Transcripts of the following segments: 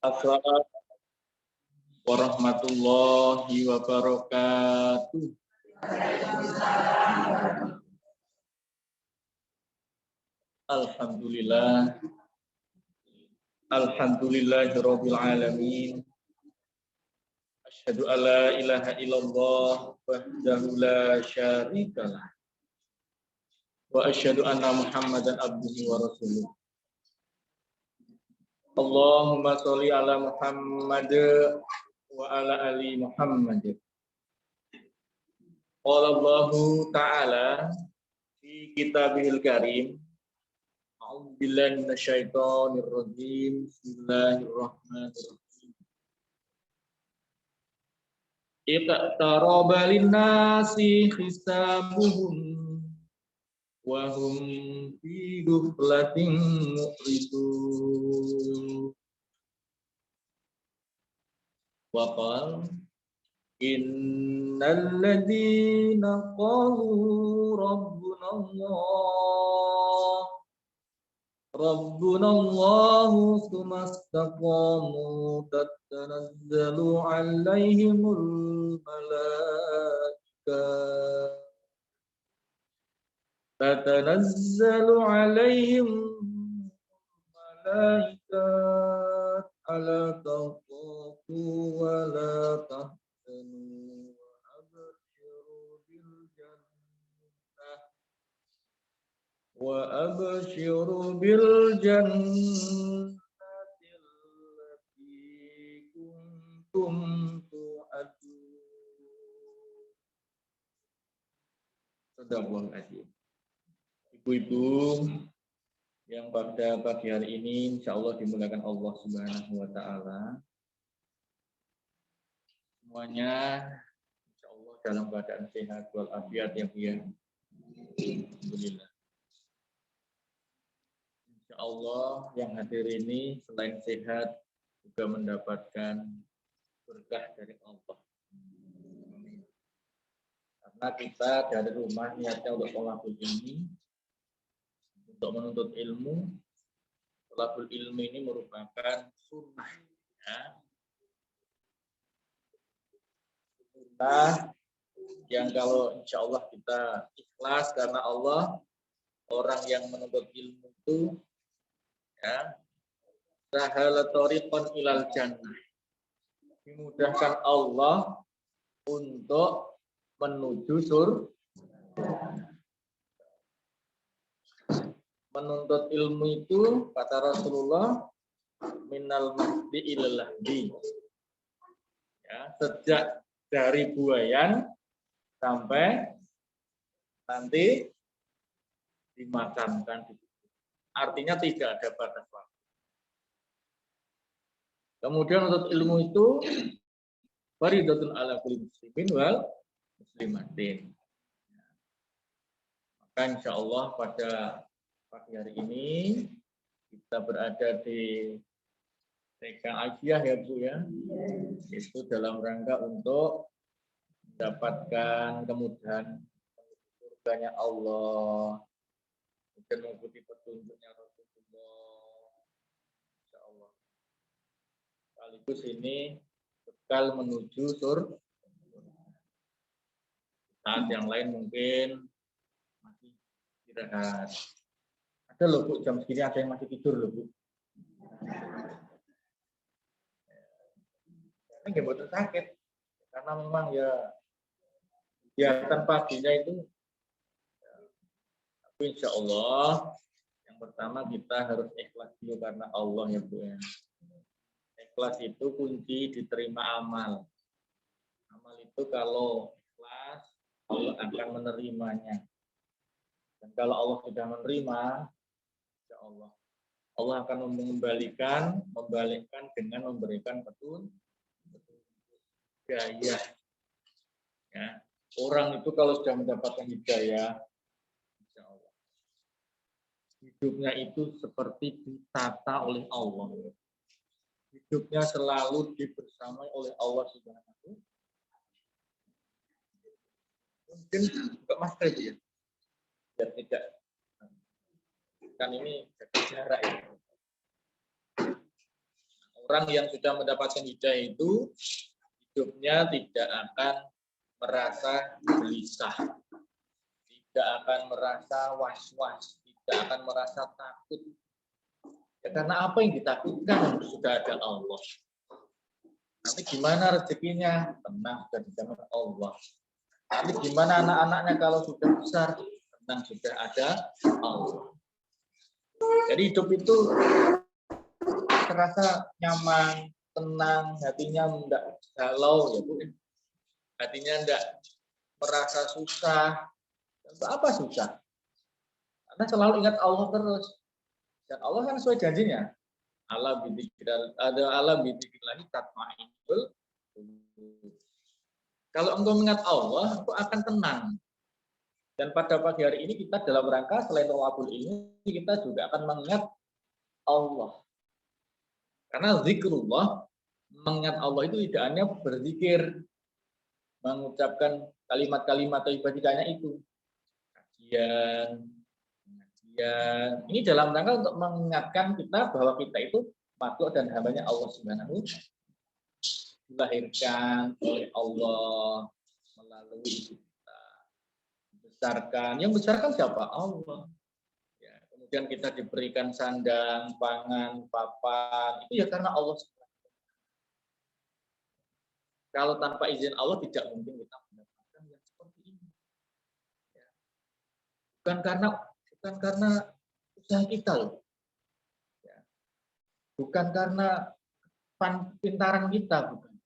Assalamualaikum warahmatullahi wabarakatuh. Alhamdulillah. Alhamdulillahirabbil alamin. Asyhadu alla ilaha illallah wahdahu la syarikalah. Wa asyhadu anna Muhammadan abduhu wa rasuluh. Allahumma sholli ala Muhammad wa ala ali Muhammad. Qala Allahu ta'ala fi kitabihil karim. A'udzu billahi minasyaitonir rajim. Bismillahirrahmanirrahim. Iqtaraba lin-nasi hisabuhum wa hum fi ghaflatin mu'ridun. Wa qala innal ladzina qalu rabbuna Allah tsumma istaqamu tatanazzalu 'alaihimul malaikatu tatanazzalu 'alaihim malaikat ala taqatu wa la tahzanu wa abshiru bil jannati allati kuntum tu'adun. Sadaqallahul azim. Ibu-ibu yang pada pagi hari ini insyaallah dimuliakan Allah Subhanahu wa taala. Semuanya insyaallah dalam keadaan sehat walafiat yang baik. Alhamdulillah. Insyaallah yang hadir ini selain sehat juga mendapatkan berkah dari Allah. Karena kita dari rumah niatnya untuk thalabul ilmi, untuk menuntut ilmu. Thalabul ilmi ini merupakan sunnah, ya. Sunnah yang kalau insya Allah kita ikhlas karena Allah, orang yang menuntut ilmu itu, ya, sahala thariqan ilal jannah, dimudahkan Allah untuk menuju surga. Menuntut ilmu itu kata Rasulullah minal mahdi ilal lahdi, ya, sejak dari buayan sampai nanti dimakamkan. Artinya tidak ada batas waktu. Kemudian untuk ilmu itu fardhatun ala kulli muslimin wal muslimatin. Maka insya Allah pada pagi hari ini kita berada di TK Aisyah, ya Bu, ya. Itu dalam rangka untuk mendapatkan kemudahan surganya Allah dan mengikuti petunjuknya Rasulullah. Insya Allah. Sekaligus ini bekal menuju surga. Saat yang lain mungkin masih istirahat. Ada loh Bu, jam segini ada yang masih tidur loh Bu. Ini nggak betul sakit, karena memang ya kegiatan paginya itu. Tapi insya Allah yang pertama kita harus ikhlas dulu karena Allah, ya Bu, ya. Ikhlas itu kunci diterima amal. Amal itu kalau ikhlas Allah akan menerimanya. Dan kalau Allah sudah menerima, insya Allah akan membalikkan dengan memberikan petunjuk. Hidayah, ya. Orang itu kalau sudah mendapatkan hidayah, insya Allah hidupnya itu seperti ditata oleh Allah. Hidupnya selalu dibersamai oleh Allah Subhanahu. Mungkin buka masker ya, biar tidak. Kan ini jaga jarak ya. Orang yang sudah mendapatkan hidayah itu hidupnya tidak akan merasa gelisah, tidak akan merasa was-was, tidak akan merasa takut. Ya, karena apa yang ditakutkan sudah ada Allah. Nanti gimana rezekinya? Tenang, sudah di tangan Allah. Nanti gimana anak-anaknya kalau sudah besar? Tenang, sudah ada Allah. Jadi hidup itu terasa nyaman, tenang, hatinya tidak galau, ya Bu. Hatinya tidak merasa susah. Apa susah? Karena selalu ingat Allah terus. Dan Allah kan sesuai janjinya. Allah bidzikrillahi tatma'innul qulub. Kalau engkau mengingat Allah, engkau akan tenang. Dan pada pagi hari ini kita dalam rangka selain tawabul ini, kita juga akan mengingat Allah. Karena zikrullah, mengingat Allah itu tidak hanya berzikir, mengucapkan kalimat-kalimat atau ibadahnya itu. Kajian. Ini dalam rangka untuk mengingatkan kita bahwa kita itu makhluk dan hambanya Allah Subhanahu, dilahirkan oleh Allah melalui kita, dibesarkan. Yang besarkan siapa? Allah. Ya, kemudian kita diberikan sandang, pangan, papan, itu ya karena Allah. Kalau tanpa izin Allah tidak mungkin kita mendapatkan yang seperti ini. Ya. Bukan karena usaha kita loh. Ya. Bukan karena pintaran kita, bukan.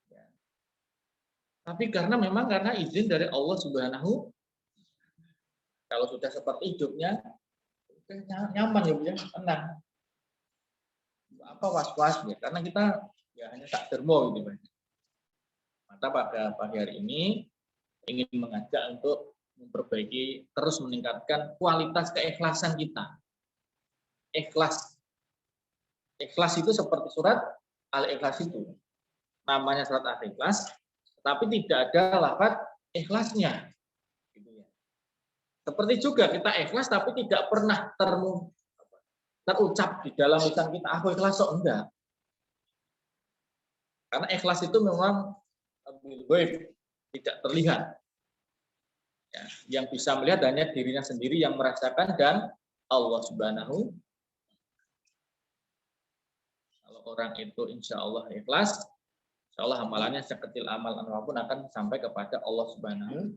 Ya. Tapi karena izin dari Allah Subhanahu. Kalau sudah seperti hidupnya, nyaman ya, tenang. Apa was-was ya? Karena kita ya hanya tak dermo gitu. Maka pada pagi hari ini ingin mengajak untuk memperbaiki, terus meningkatkan kualitas keikhlasan kita. Ikhlas. Ikhlas itu seperti surat Al-Ikhlas itu. Namanya surat Al-Ikhlas, tapi tidak ada lafaz ikhlasnya. Gitu ya. Seperti juga kita ikhlas, tapi tidak pernah terucap di dalam lisan kita, aku ikhlas kok, enggak. Karena ikhlas itu memang tidak terlihat. Ya, yang bisa melihat hanya dirinya sendiri yang merasakan dan Allah Subhanahu. Kalau orang itu insya Allah ikhlas, insya Allah amalannya sekecil amal apapun akan sampai kepada Allah Subhanahu.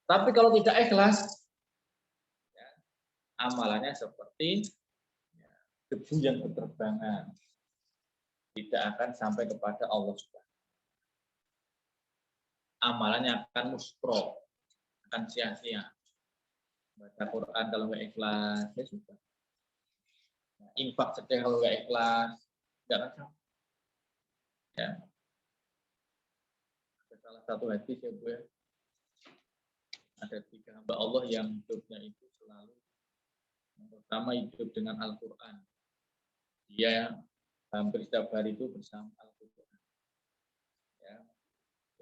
Tapi kalau tidak ikhlas, ya, amalannya seperti ya, debu yang berterbangan, tidak akan sampai kepada Allah Subhanahu. Amalannya akan muspro, akan sia-sia. Baca Quran kalau nggak ikhlas, ya sudah. Infak sedekah kalau nggak ikhlas, nggak akan sampai. Ya. Ada salah satu hadis ya Bu ya. Ada 3 hamba Allah yang hidupnya itu selalu yang pertama hidup dengan Al-Quran. Dia hampir setiap hari itu bersama Al-Quran. Ya.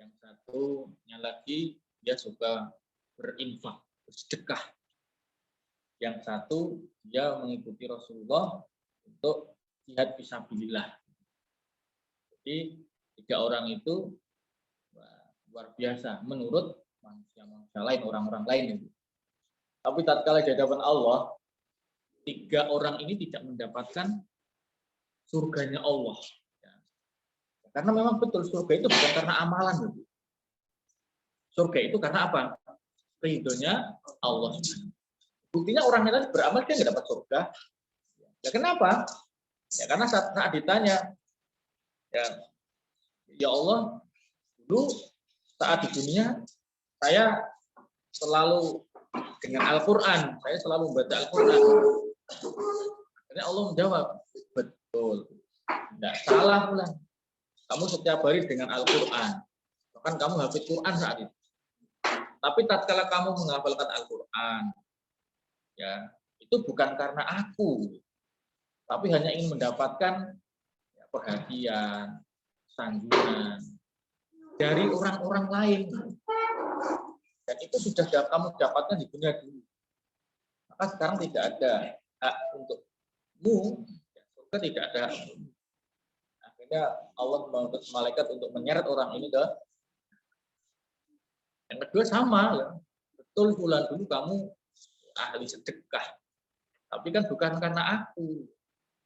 Yang satunya lagi dia suka berinfak, bersedekah. Yang satu dia mengikuti Rasulullah untuk jihad fisabilillah. Jadi 3 orang itu luar biasa menurut manusia lain, orang-orang lain itu. Tapi tatkala di hadapan Allah, 3 orang ini tidak mendapatkan surganya Allah. Karena memang betul surga itu bukan karena amalan. Surga itu karena apa? Ridhonya Allah. Buktinya orang yang tadi beramal dia nggak dapat surga. Ya kenapa? Ya karena saat ditanya, ya Allah, dulu saat di dunia saya selalu dengan Al-Quran, saya selalu membaca Al-Quran. Akhirnya Allah menjawab, betul, tidak salah pula. Kamu setiap hari dengan Al-Quran, bahkan kamu hafid Quran saat itu. Tapi tatkala kamu menghafalkan Al-Quran, ya itu bukan karena aku, tapi hanya ingin mendapatkan perhatian, sanjungan dari orang-orang lain. Dan itu sudah kamu dapatkan di dunia dulu. Maka sekarang tidak ada hak untukmu, Surga tidak ada. Akhirnya Allah mengutus malaikat untuk menyeret orang ini ke. Yang kedua sama ya. Betul bulan dulu kamu ahli sedekah. Tapi kan bukan karena aku.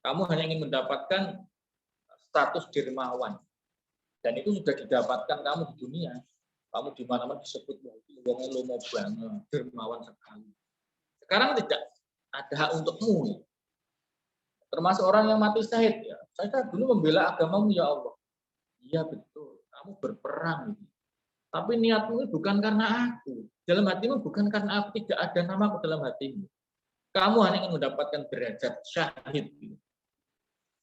Kamu hanya ingin mendapatkan status dermawan. Dan itu sudah didapatkan kamu di dunia. Kamu di mana-mana disebut wah itu wongnya lomo banget, dermawan sekali. Sekarang tidak ada hak untukmu. Termasuk orang yang mati syahid ya. Saya dulu membela agamamu ya Allah. Iya betul, kamu berperang. Tapi niatmu bukan karena aku. Dalam hatimu bukan karena aku, tidak ada namaku dalam hatimu. Kamu hanya ingin mendapatkan derajat syahid.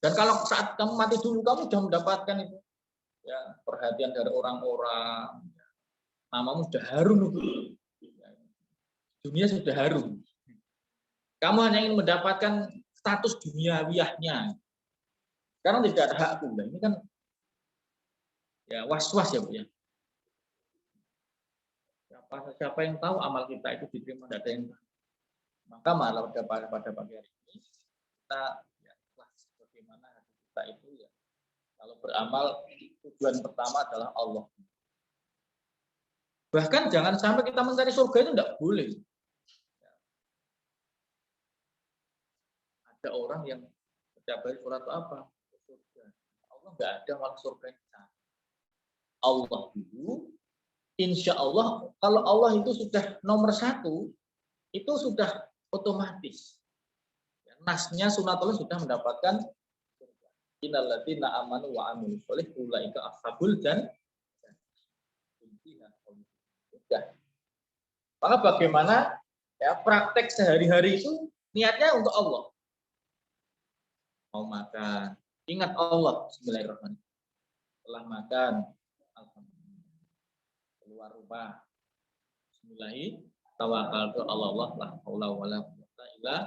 Dan kalau saat kamu mati dulu, kamu sudah mendapatkan itu. Ya, perhatian dari orang-orang. Namamu sudah harum. Dunia sudah harum. Kamu hanya ingin mendapatkan status duniawiyahnya. Sekarang tidak ada hakku. Nah, ini kan ya was-was ya Bu ya. Siapa yang tahu amal kita itu diterima, tidak ada yang tahu. Maka malah pada pagi hari ini kita ya, bagaimana hati kita itu ya. Kalau beramal tujuan pertama adalah Allah. Bahkan jangan sampai kita mencari surga itu tidak boleh. Ada orang yang setiap hari sholat itu apa? Surga. Allah nggak ada malah surga yang sama. Allah dulu, insya Allah, kalau Allah itu sudah nomor satu, itu sudah otomatis. Nasnya sunatullah sudah mendapatkan surga. Innalladzina amanu wa amilus sholih ulaika ashabul jannah. Sudah. Maka bagaimana ya praktek sehari-hari itu niatnya untuk Allah. Mau makan, ingat Allah. Bismillahirrahmanirrahim. Setelah makan, alhamdulillah. Keluar rumah, Bismillahirrahmanirrahim. Tawakkaltu ala Allah, la haula wala quwwata illa billah.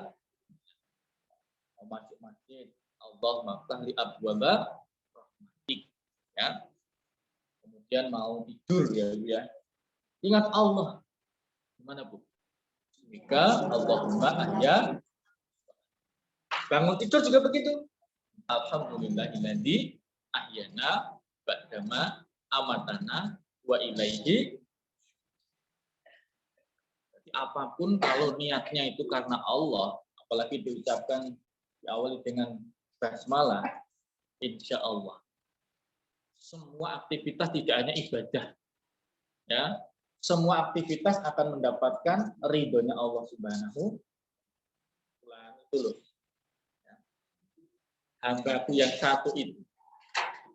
Masuk masjid, Allah maftah li abwaba rahmatik. Ya. Kemudian mau tidur ya. Ingat Allah. Gimana Bu? Jika Allahumma ahya. Bangun tidur juga begitu. Alhamdulillahilladzi ahyana ba'dama amatana wa ilaihi. Jadi apapun kalau niatnya itu karena Allah, apalagi diucapkan diawali dengan basmalah, insya Allah semua aktivitas tidak hanya ibadah, ya, semua aktivitas akan mendapatkan ridhonya Allah Subhanahu wa taala. Itu loh. Hambaku yang satu itu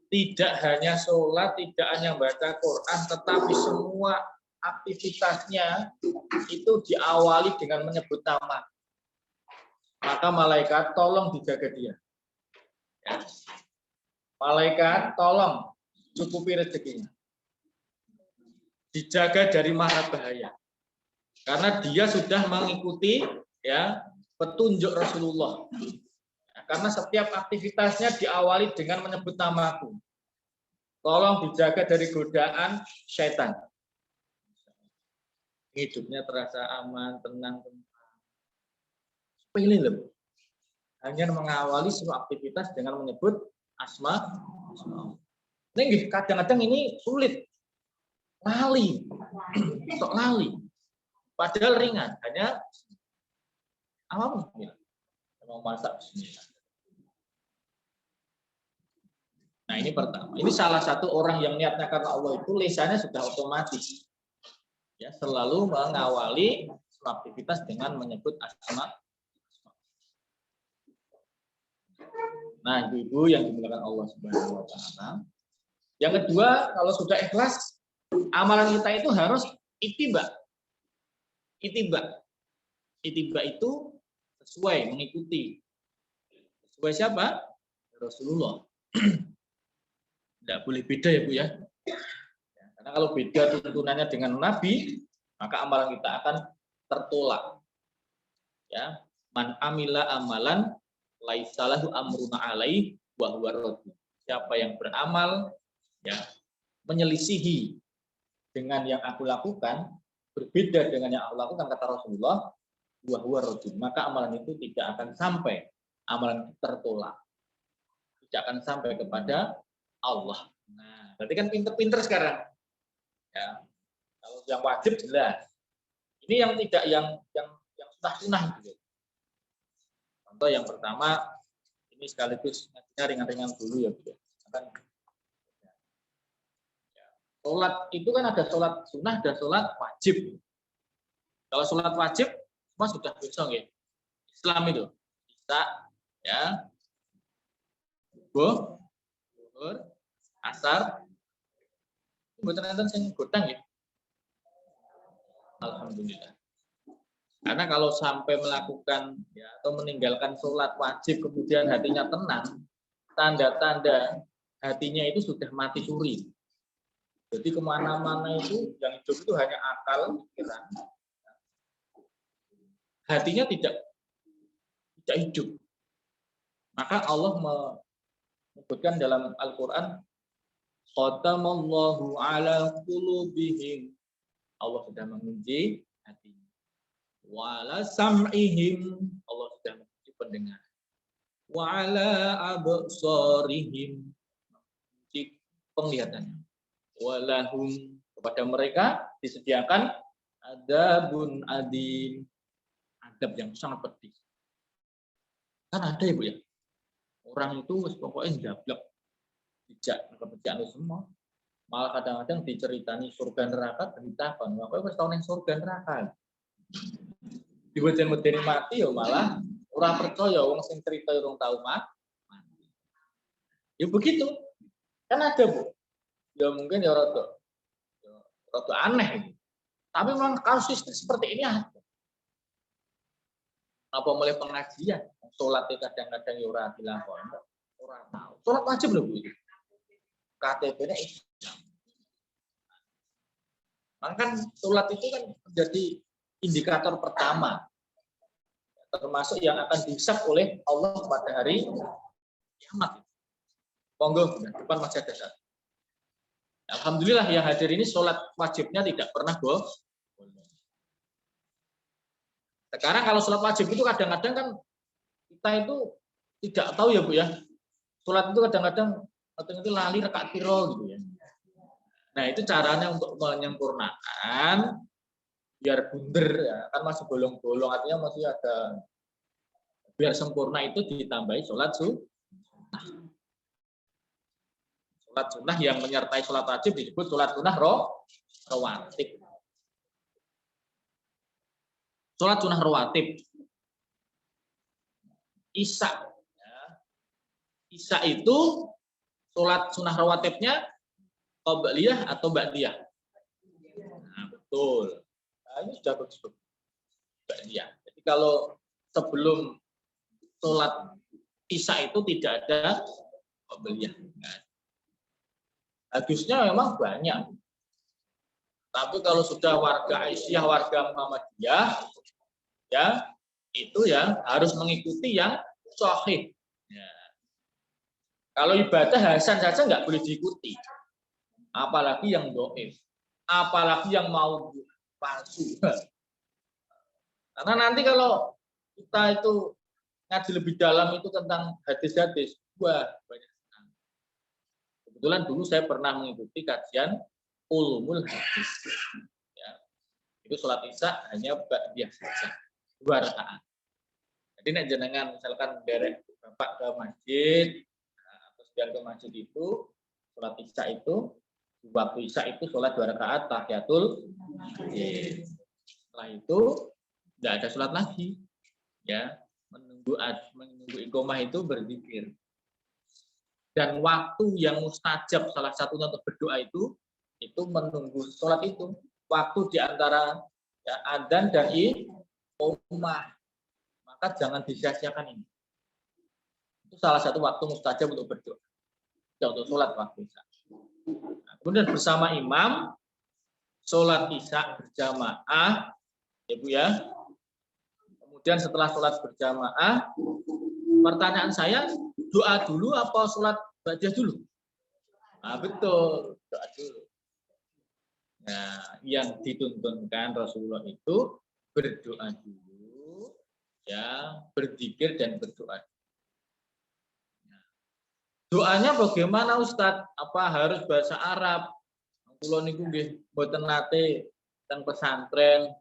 tidak hanya sholat, tidak hanya baca Quran, tetapi semua aktivitasnya itu diawali dengan menyebut nama. Maka malaikat tolong dijaga dia. Ya. Malaikat tolong cukupi rezekinya. Dijaga dari mara bahaya. Karena dia sudah mengikuti ya petunjuk Rasulullah. Karena setiap aktivitasnya diawali dengan menyebut namaku. Tolong dijaga dari godaan syaitan. Hidupnya terasa aman, tenang. Pilih loh. Hanya mengawali semua aktivitas dengan menyebut asma. Ini kadang-kadang ini sulit. Lali. Sok lali. Padahal ringan. Hanya apa? Mau masak bismillah. Nah ini pertama. Ini salah satu orang yang niatnya karena Allah itu lisannya sudah otomatis. Ya, selalu mengawali aktivitas dengan menyebut asma. Nah, ibu-ibu yang dimuliakan Allah Subhanahu wa taala. Yang kedua, kalau sudah ikhlas, amalan kita itu harus ittiba. Ittiba. Ittiba itu sesuai, mengikuti. Sesuai siapa? Rasulullah. Tidak boleh beda ya Bu ya. Karena kalau beda tuntunannya dengan Nabi, maka amalan kita akan tertolak. Ya, man amila amalan laisalahu amruna alaih wa huwa radd. Siapa yang beramal ya menyelisihi dengan yang aku lakukan, berbeda dengan yang aku lakukan kata Rasulullah, wa huwa radd. Maka amalan itu tidak akan sampai, amalan itu tertolak. tidak akan sampai kepada Allah. Nah, berarti kan pinter-pinter sekarang. Ya. Kalau yang wajib jelas. Ini yang tidak yang sunah-sunah gitu. Contoh yang pertama, ini sekaligus ringan-ringan dulu ya, Bu. Kan sholat itu kan ada sholat sunnah dan sholat wajib. Kalau sholat wajib, semua sudah bisa ya. Islam itu bisa ya, subuh, zuhur, asar, bukan enten sing godang ya. Alhamdulillah. Karena kalau sampai melakukan ya, atau meninggalkan sholat wajib kemudian hatinya tenang, tanda-tanda hatinya itu sudah mati suri. Jadi kemana-mana itu yang hidup itu hanya akal, pikiran. Hatinya tidak hidup. Maka Allah menyebutkan dalam Al-Quran, khatamallahu ala qulubihim. Allah sudah mengunci hatinya. Wala sam'ihim. Allah sudah mengunci pendengar. Wala absarihim. Mengunci penglihatannya. Walahum, kepada mereka disediakan adabun adim, adab yang sangat pedih. Kan ada ya Bu ya, orang itu pokoknya jablak, tidak kepercayaan semua. Malah kadang-kadang diceritani surga neraka ceritakan, makanya wis tau ning surga neraka. Diboten-boten mati ya malah ora percaya wong sing cerita urung tau mati. Ya begitu. Kan ada Bu. Ya mungkin ya rada aneh. Tapi memang kasus seperti ini ada. Apa mulai pengajian, sholat kadang-kadang ya ora dilakoni, ora tahu. Sholat wajib lho Bu. KTP-nya Islam. Maka kan sholat itu kan menjadi indikator pertama, termasuk yang akan dihisab oleh Allah pada hari kiamat. Monggo, depan masih ada satu. Alhamdulillah yang hadir ini sholat wajibnya tidak pernah bolong. Sekarang kalau sholat wajib itu kadang-kadang kan kita itu tidak tahu ya Bu ya. Sholat itu kadang-kadang itu lali rakaat piro gitu ya. Nah itu caranya untuk menyempurnakan biar bunder ya, kan masih bolong-bolong artinya masih ada, biar sempurna itu ditambahi sholat sunnah. Sholat sunnah yang menyertai sholat wajib disebut sholat sunnah rawatib. Sholat sunnah rawatib. Isya. Ya. Isya itu sholat sunnah rawatibnya qobliyah atau ba'diyah. Nah, betul. Nah, ini sudah bagus. Ba'diyah. Jadi kalau sebelum sholat isya itu tidak ada qobliyah. Nah, hadisnya memang banyak. Tapi kalau sudah warga Aisyah, warga Muhammadiyah, ya itu ya harus mengikuti yang sahih. Ya. Kalau ibadah hasan saja nggak boleh diikuti, apalagi yang doif, apalagi yang mau palsu. Karena nanti kalau kita itu ngaji lebih dalam itu tentang hadis-hadis, wah banyak sekali. Kebetulan dulu saya pernah mengikuti kajian ulumul hadis. Ya. Itu sholat isya hanya ba'diyah saja, 2 rakaat. Jadi nek jenengan misalkan derek Bapak ke masjid, terus dia ke masjid itu sholat isya itu waktu isya itu sholat 2 rakaat tahiyatul masjid. Setelah itu tidak ada sholat lagi, ya menunggu iqomah itu berzikir. Dan waktu yang mustajab salah satunya untuk berdoa itu menunggu sholat itu, waktu di antara ya, adzan dan iqomah. Maka jangan disia-siakan ini. Itu salah satu waktu mustajab untuk berdoa. Ya, untuk sholat waktu isya. Nah, kemudian bersama imam, sholat isya berjamaah, ya Bu ya. Kemudian setelah sholat berjamaah, pertanyaan saya, doa dulu apa sholat ba'diyah dulu? Nah, betul, doa dulu. Nah, yang dituntunkan Rasulullah itu berdoa dulu, ya, berzikir dan berdoa. Nah, Doanya bagaimana Ustadz? Apa harus bahasa Arab? Kula niku nggih mboten nate teng pesantren.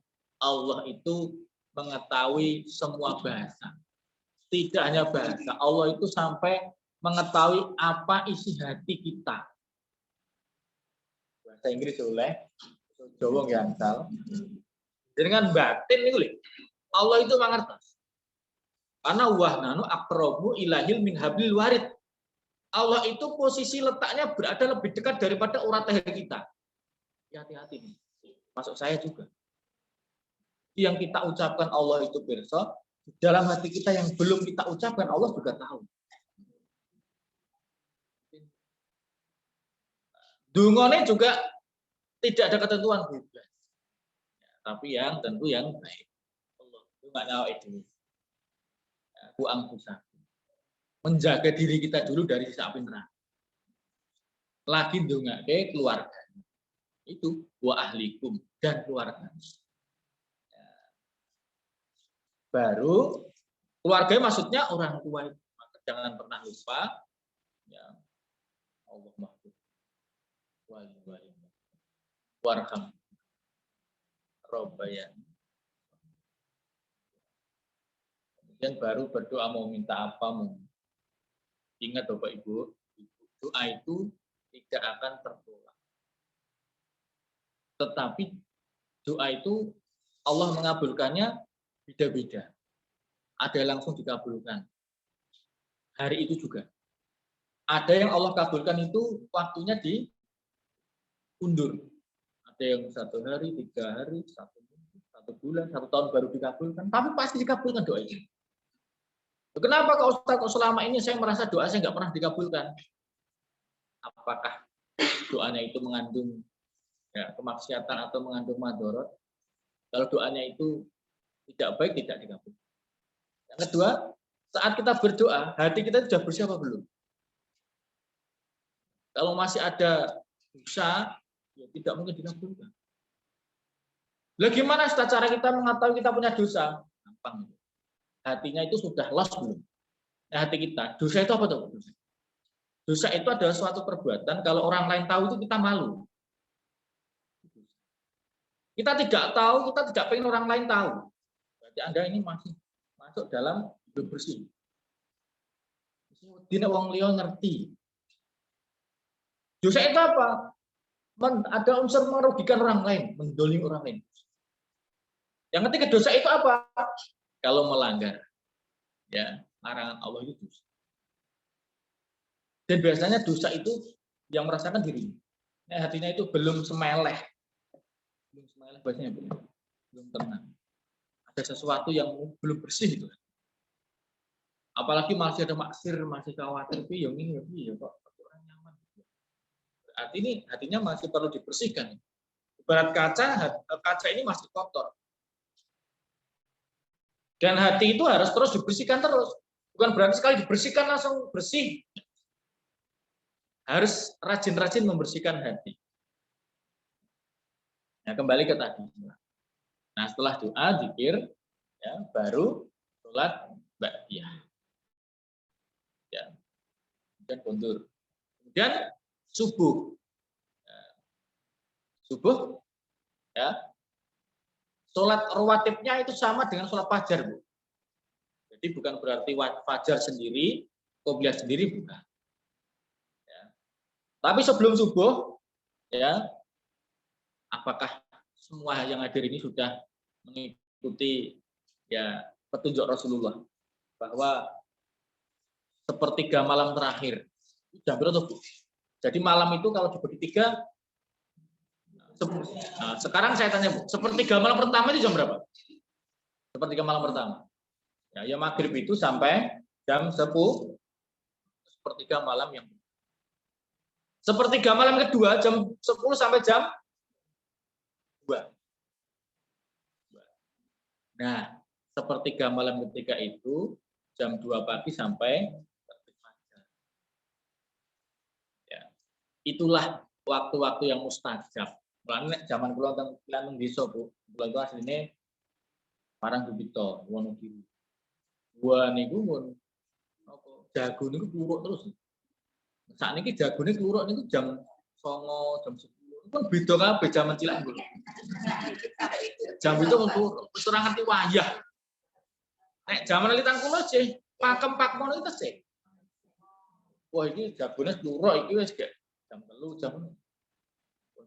Allah itu mengetahui semua bahasa. Tidak hanya bahasa, Allah itu sampai mengetahui apa isi hati kita. Bahasa Inggris oleh Jawa nggih angsal. Dengan batin niku lho. Allah itu mengerti. Karena wahnanu aqrabu ilahil min hablil warid. Allah itu posisi letaknya berada lebih dekat daripada urat leher kita. Hati-hati nih. Masuk saya juga. Yang kita ucapkan Allah itu pirsa, dalam hati kita yang belum kita ucapkan Allah juga tahu. Dungone juga tidak ada ketentuan bebas. Tapi yang tentu yang baik. Allah itu enggak nyawa itu. Aku angkusa. Menjaga diri kita dulu dari sisa api neraka. Lagi ndongake keluarga. Itu wa ahlikum dan keluarga. Baru keluarga maksudnya orang tua itu. Maka jangan pernah lupa ya Allah mahfud wali warham robbaya. Kemudian baru berdoa mau minta apa mau. Ingat Bapak Ibu, doa itu tidak akan tertolak. Tetapi doa itu Allah mengabulkannya beda-beda. Ada yang langsung dikabulkan. Hari itu juga. Ada yang Allah kabulkan itu waktunya diundur. Ada yang 1 hari, 3 hari, 1 minggu, 1 bulan, 1 tahun baru dikabulkan. Tapi pasti dikabulkan doa itu. Kenapa kok Ustaz kok selama ini saya merasa doa saya nggak pernah dikabulkan? Apakah doanya itu mengandung ya, kemaksiatan atau mengandung madorot? Kalau doanya itu tidak baik, tidak dikabulkan. Yang kedua, saat kita berdoa, hati kita sudah bersih apa belum? Kalau masih ada dosa, ya tidak mungkin dikabulkan. Lah gimana cara kita mengetahui kita punya dosa? Gampang. Hatinya itu sudah lost belum? Nah, hati kita, dosa itu apa tuh? Dosa itu adalah suatu perbuatan kalau orang lain tahu itu kita malu. Kita tidak tahu, kita tidak pengen orang lain tahu. Berarti Anda ini masih masuk dalam hidup bersih. Dina wong liya ngerti. Dosa itu apa? Ada unsur merugikan orang lain, mendolimi orang lain. Yang ketiga dosa itu apa? Kalau melanggar, ya larangan Allah itu dosa. Dan biasanya dosa itu yang merasakan diri. Nah, hatinya itu belum semeleh. Belum semeleh bahasanya belum tenang. Ada sesuatu yang belum bersih itu. Apalagi masih ada maksir, masih khawatir, yang ini ya kok orang nyaman. Berarti ini hatinya masih perlu dibersihkan. Ibarat kaca ini masih kotor. Dan hati itu harus terus dibersihkan terus. Bukan berarti sekali dibersihkan langsung bersih. Harus rajin-rajin membersihkan hati. Nah, kembali ke tadi. Nah, setelah doa, zikir, ya, baru sholat ba'diyah. Ya. Kemudian kundur. Kemudian subuh. Ya. Subuh, ya. Sholat rawatibnya itu sama dengan sholat fajar, Bu. Jadi bukan berarti fajar sendiri, qobliyah sendiri, bukan. Ya. Tapi sebelum subuh, ya, apakah semua yang hadir ini sudah mengikuti ya petunjuk Rasulullah bahwa sepertiga malam terakhir jam berapa tuh? Jadi malam itu kalau dibagi 3, nah, sekarang saya tanya Bu, sepertiga malam pertama itu jam berapa? Sepertiga malam pertama. Ya maghrib itu sampai jam 10, sepertiga malam yang sepertiga malam kedua jam 10 sampai jam 2. Nah, sepertiga malam ketiga itu jam 2 pagi sampai terbit fajar. Ya. Itulah waktu-waktu yang mustajab. Mulane zaman kula teng desa, Bu. Kula itu asline Parang Bubito, Wonogiri. Wah niku mun apa jago niku puruk terus. Saat ini jagone keluruk niku jam 09.00, jam 10. Itu kan beda kabeh jaman cilik niku. Jam itu keluruk, wis ora ngerti wayah. Nek jaman litan kula sih, pakem pakmono itu sih. Wah iki jagone keluruk iki wis gak jam 3 jam.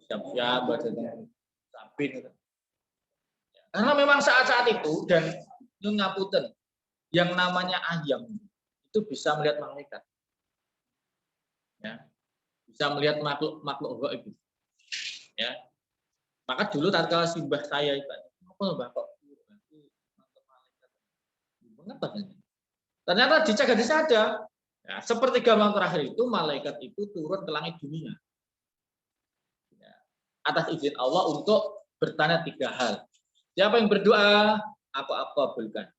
Siap-siap baca sabin gitu. Karena memang saat-saat itu dan nyun ngapunten, yang namanya ayam itu bisa melihat malaikat. Ya. Bisa melihat makhluk gaib. Ya. Maka dulu tatkala simbah saya itu, apa Mbah kok mengapa? Ternyata dicek hadis ada. Ya, sepertiga malam terakhir itu malaikat itu turun ke langit dunia. Ya. Atas izin Allah untuk bertanya 3 hal. Siapa yang berdoa, aku kabulkan.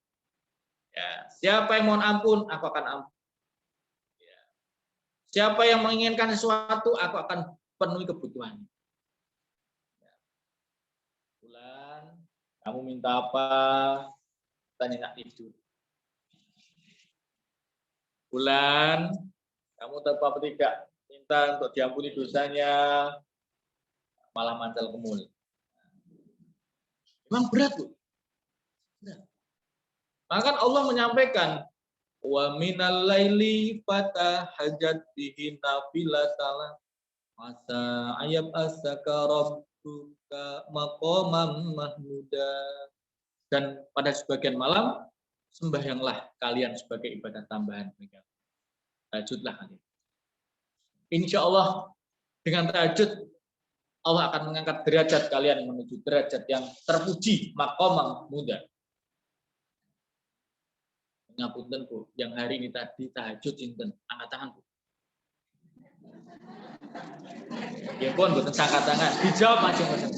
Ya. Siapa yang mohon ampun, aku akan ampun. Ya. Siapa yang menginginkan sesuatu, aku akan penuhi kebutuhannya. Ya. Bulan, kamu minta apa? Tanya nak tidur. Bulan, kamu tahu apa tidak? Minta untuk diampuni dosanya, malah mancal kemul. Memang berat, Bu. Berat. Maka Allah menyampaikan, wa minal laili fatahajat bihi nafilatan masa ayab asaka rabbuka maqamam mahmuda. Dan pada sebagian malam sembahyanglah kalian sebagai ibadah tambahan mereka. Tahajudlah kalian. Insya Allah dengan tahajud Allah akan mengangkat derajat kalian menuju derajat yang terpuji, maqamam muda. Ngapunten Bu, yang hari ini tadi tahajud sinten? Angkat tangan Bu. Ya pun mboten angkat tangan, dijawab masing-masing.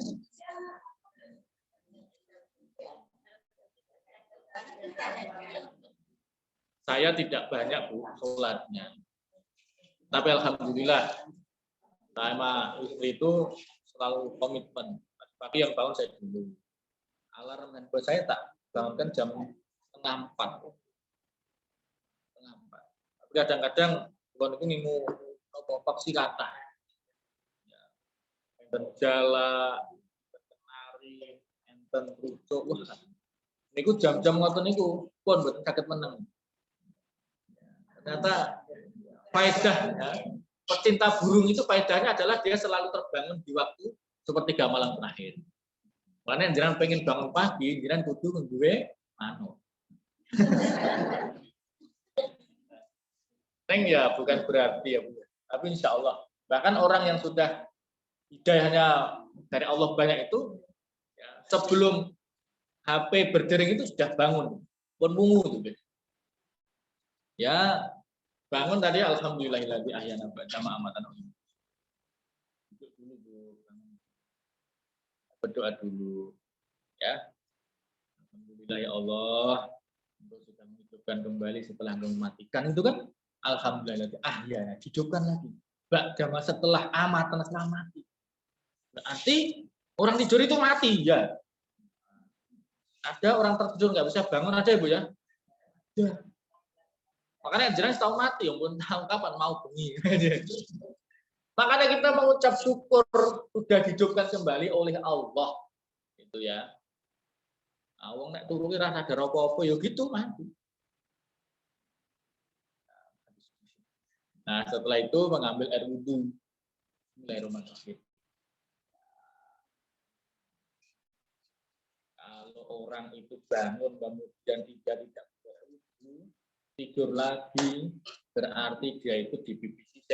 Saya tidak banyak Bu sholatnya. Tapi alhamdulillah sama istri itu selalu komitmen. Pagi yang bangun saya dulu. Alarm handphone saya tak bangunkan jam 3:30. Tapi kadang-kadang kalau itu ngimu paksi kata. Ya. Enten jala, enten nari, enten rucuk. Wah, niku jam-jam ngoten niku pun mboten saged meneng. Ternyata faedah ya, pecinta burung itu faedahnya adalah dia selalu terbangun di waktu sepertiga malam terakhir. Makanya jenengan pengen bangun pagi, jenengan kudu duwe manuk. Neng ya bukan berarti ya Bu. Tapi insya Allah. Bahkan orang yang sudah hidayahnya dari Allah banyak itu, ya, sebelum HP berdering itu sudah bangun. Pun mungu itu. Ya, bangun tadi alhamdulillahilladzi ahyana ba'da ma amatan. Duduk dulu Bu. Berdoa dulu. Ya. Alhamdulillah ya Allah. Engkau sudah menghidupkan kembali setelah mematikan itu kan. Alhamdulillah. Ya, hidupkan lagi. Ba'da setelah amatan setelah mati. Berarti orang tidur itu mati ya. Ada orang tertidur nggak bisa bangun ada ya Bu ya. Ya. Makanya jelas tahu mati, yang pun tahu kapan mau bengi. Makanya kita mengucap syukur sudah dihidupkan kembali oleh Allah, gitu ya. Awang nek turu rasa ada apa-apa, ya gitu mati. Nah setelah itu mengambil air wudhu, Bismillahirrahmanirrahim. Kalau orang itu bangun kemudian tidak berwudhu, tidur lagi, berarti dia itu di BBC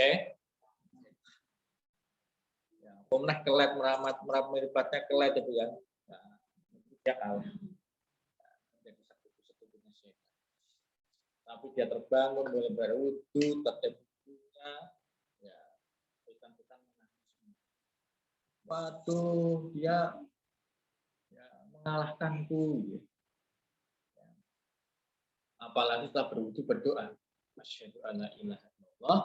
ya, pemenah kelet meripatnya kelet itu ya. Nah, dia kalah. Jadi satu-satunya sehat. Tapi dia terbangun, boleh berwudhu, tertib wudhunya, ya, hutan-hutan menangis. Waduh, dia ya, mengalahkanku. Ya. Apalagi setelah berwudhu berdoa. Asyhadu an la ilaha illallah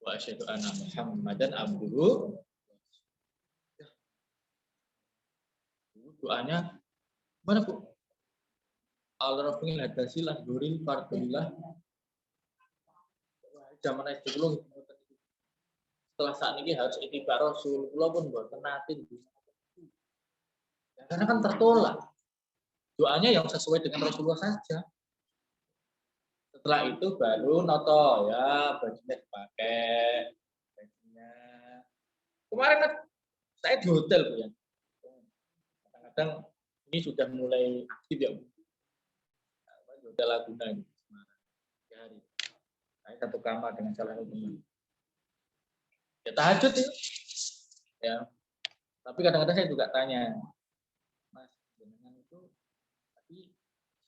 wa asyhadu anna Muhammadan abduhu. Doanya mana Bu? Al-Rafiqil Hadasilah Duril Fardillah. Zaman SD dulu setelah saat ini harus itibar Rasul, kula pun mboten nate. Ya, karena kan tertolak. Doanya yang sesuai dengan Rasulullah saja. Setelah itu baru noto ya bajunya dipakai, bajunya. Kemarin kan saya di hotel Bu ya. Kadang-kadang ini sudah mulai aktif ya Bu. Di Hotel Laguna ini Semarang. 3 hari. Saya satu kamar dengan salah satu teman. Ya tahajud itu. Ya. Tapi kadang-kadang saya juga tanya, Mas, jenengan itu tadi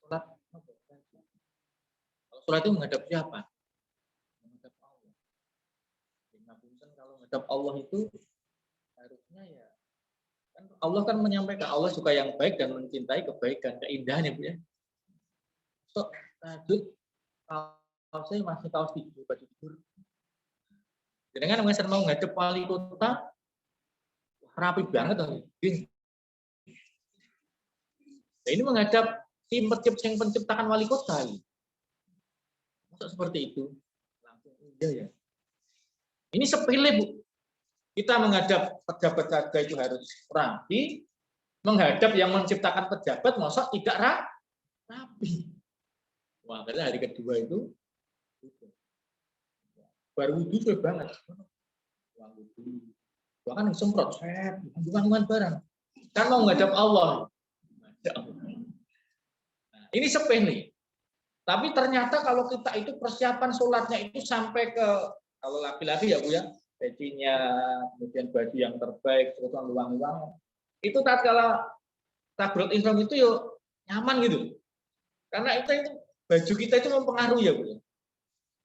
sholat apa? Kalau sholat itu menghadap siapa? Menghadap Allah. Kalau menghadap Allah itu harusnya ya kan Allah kan menyampaikan Allah suka yang baik dan mencintai kebaikan, keindahan ya Bu ya. So, tahajud kalau saya masih kaos tidur, baju tidur. Jangan mau ngadep wali kota, rapi banget loh. Nah, ini menghadap tim yang penciptakan wali kota. Maksud seperti itu. Langsung iya ya. Ini sepele Bu. Kita menghadap pejabat saja itu harus rapi. Menghadap yang menciptakan pejabat, masa tidak rapi. Wah, karena hari kedua itu baru wudhu sudah banget. Wah, wudhu. Bahkan semprot, bukan barang. Kan mau menghadap Allah. Nah, ini sepele. Tapi ternyata kalau kita itu persiapan sholatnya itu sampai ke, kalau laki-laki ya Bu ya, pecinya, kemudian baju yang terbaik, terus luang-luang. Itu tatkala takbiratul ihram itu yuk nyaman gitu. Karena itu baju kita itu mempengaruhi ya Bu.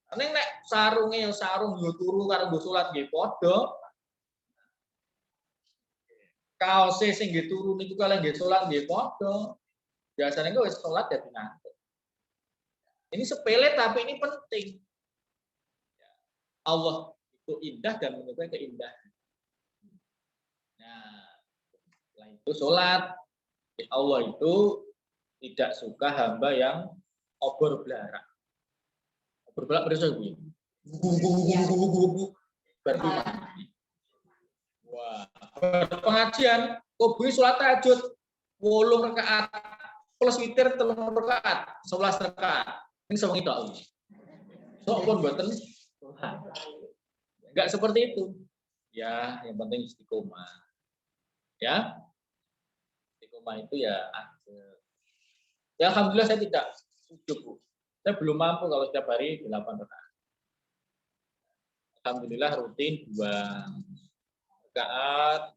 Karena nek sarungnya ya sarung yo turu karo nggo salat nggih padha. Kaose sing nggih turu niku kalih nggih salat nggih padha. Biasanya kok wis salat ya ngantuk. Ini sepele tapi ini penting. Allah itu indah dan menyukai keindahan. Nah, setelah itu sholat. Allah itu tidak suka hamba yang obor belara. Obor belara berarti Bu. Wah, pengajian kok Bu sholat tahajud 8 rakaat plus witir 3 rakaat, 11 rakaat. Ini sewengi tok. Sok pun mboten enggak seperti itu. Ya, yang penting istiqomah. Ya. Istiqomah itu ya ya alhamdulillah saya tidak sujud Bu. Saya belum mampu kalau setiap hari 8 rakaat. Alhamdulillah rutin 2 rakaat,